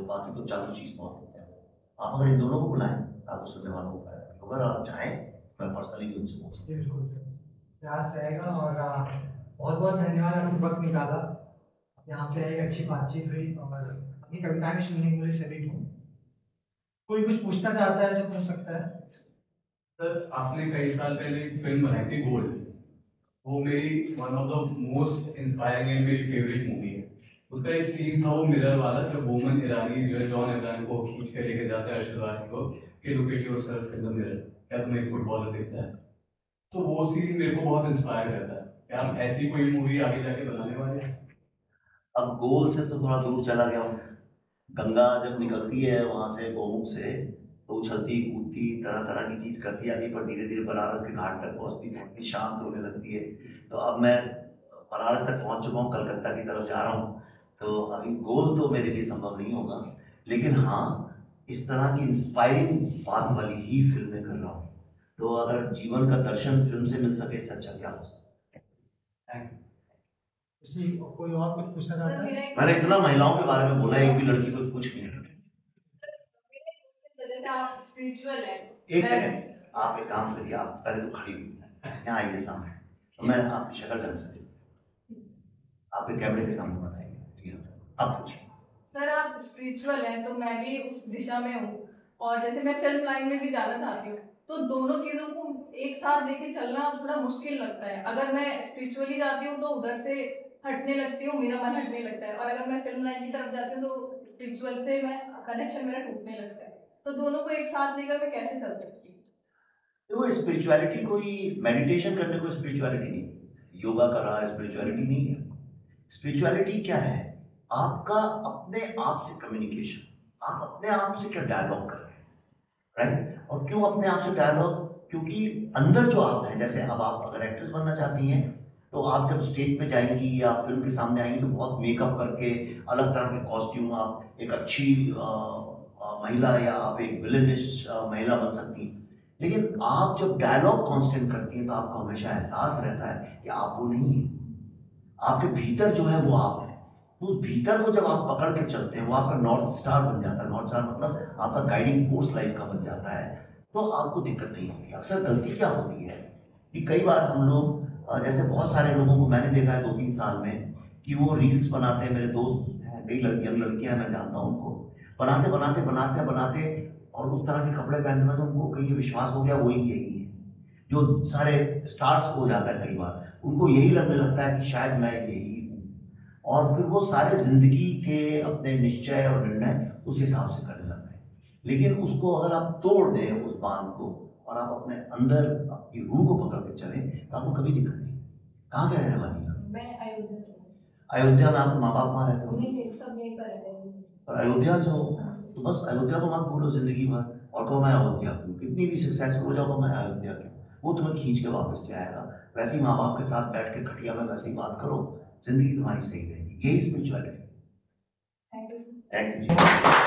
बाकी तो चालू चीज़ बहुत होते हैं। आप अगर इन दोनों को बुलाएं, आपको सुनने वालों को फायदा, अगर आप चाहें मैं पर्सनली भी उनसे बोल सकता हूँ। बिल्कुल प्रयास रहेगा। और बहुत बहुत धन्यवाद, आपने वक्त निकाला, यहाँ पे एक अच्छी बातचीत हुई और अपनी कविताएं भी सुनने को मिली सभी को। कोई कुछ पूछना चाहता है तो पूछ सकता है। सर, आपने कई साल पहले एक फिल्म बनाई थी गोल्ड, वो मेरी one of the most inspiring and मेरी फेवरेट मूवी है। उसका एक सीन था वो मिरर वाला, जब बोमन ईरानी जो है जॉन अब्राहम को खींच के लेके जाता है अरशद वारसी को कि look at yourself in the mirror, क्या तुम्हें एक फुटबॉलर दिखता है? तो वो सीन मेरे को बहुत इंस्पायर करता है। क्या आप ऐसी कोई मूवी आगे जाके बनाने वाले हैं? अब गोल से तो थोड़ा दूर चला गया हूँ। गंगा जब निकलती है वहाँ से गोमुख से, तो उछलती कूदती तरह तरह की चीज़ करती आती, पर धीरे धीरे बनारस के घाट तक पहुँचती, बहुत शांत होने लगती है। तो अब मैं बनारस तक पहुँच चुका हूँ, कलकत्ता की तरफ जा रहा हूँ, तो अभी गोल तो मेरे लिए संभव नहीं होगा, लेकिन हाँ इस तरह की इंस्पायरिंग बात वाली ही फिल्में कर रहा हूँ। तो अगर जीवन का दर्शन फिल्म से मिल सके, इससे अच्छा क्या हो सकता है। कोई और कुछ पूछना चाहता है? मैंने इतना महिलाओं के बारे में बोला, एक भी लड़की को कुछ नहीं। आप स्पिरिचुअल है। एक सेकंड, आप एक काम करिए, आप पहले तो खड़ी हुई यहाँ आइए सामने, तो मैं आपकी शक्ल जान सकती, आपके कैमरे के सामने बताएंगे। ठीक है, अब पूछिए। सर, आप स्पिरिचुअल हैं, तो मैं भी उस दिशा में हूँ, और जैसे मैं फिल्म लाइन में भी जाना चाहती हूँ, तो दोनों चीज़ों को एक साथ लेके चलना थोड़ा मुश्किल लगता है। अगर मैं स्पिरिचुअली जाती हूँ तो उधर से हटने लगती हूँ, मेरा मन हटने लगता है, और अगर मैं फिल्म लाइन की तरफ जाती हूँ तो स्पिरिचुअल से मैं कनेक्शन मेरा टूटने लगता है। तो दोनों को एक साथ लेकर मैं कैसे चल सकती हूँ? देखो, स्पिरिचुअलिटी कोई मेडिटेशन करने को स्पिरिचुअलिटी नहीं, योगा कर रहा है स्पिरिचुअलिटी नहीं है। स्पिरिचुअलिटी क्या है? आपका अपने आप से कम्युनिकेशन, आप अपने आप से क्या डायलॉग कर रहे हैं, राइट? और क्यों अपने आप से डायलॉग? क्योंकि अंदर जो आप हैं, जैसे अब आप अगर एक्ट्रेस बनना चाहती हैं, तो आप जब स्टेज पे जाएंगी या फिल्म के सामने आएंगी तो बहुत मेकअप करके, अलग तरह के कॉस्ट्यूम, आप एक अच्छी महिला या आप एक विलेनिश महिला बन सकती हैं। लेकिन आप जब डायलॉग कांस्टेंट करती हैं तो आपको हमेशा एहसास रहता है कि आप वो नहीं है, आपके भीतर जो है वो आप है। उस भीतर को जब आप पकड़ के चलते हैं, वो आपका नॉर्थ स्टार बन जाता है। नॉर्थ स्टार मतलब आपका गाइडिंग फोर्स लाइफ का बन जाता है, तो आपको दिक्कत नहीं होती। अक्सर गलती क्या होती है कि कई बार हम लोग, जैसे बहुत सारे लोगों को मैंने देखा है 2-3 साल में, कि वो रील्स बनाते हैं। मेरे दोस्त हैं, कई लड़कियां मैं जानता हूँ, उनको बनाते और उस तरह के कपड़े पहनने में तो उनको कहीं विश्वास हो गया वही यही है। जो सारे स्टार्स हो जाता है, कई बार उनको यही लगने लगता है कि शायद मैं यही हूँ, और फिर वो सारे जिंदगी के अपने निश्चय और निर्णय उस हिसाब से करने लगते हैं। लेकिन उसको अगर आप तोड़ दें उस बांध को, और आप अपने अंदर अपनी रूह को पकड़ के चलें, तो आपको कभी दिक्कत नहीं। कहाँ के रहने वाली हैं? मैं अयोध्या में आपके माँ बाप वहाँ रहते हो? नहीं, सब यहीं पर रहते हैं। और अयोध्या से हो तो बस अयोध्या को मत भूलो जिंदगी भर, और कहो मैं अयोध्या की हूँ। कितनी भी सक्सेसफुल हो जाओ, मैं अयोध्या की हूँ, वो तुम्हें खींच के वापस ले आएगा। वैसे ही माँ बाप के साथ बैठ के खटिया में वैसे ही बात करो, जिंदगी तुम्हारी सही रहेगी। यही spirituality. Thank you. Thank you.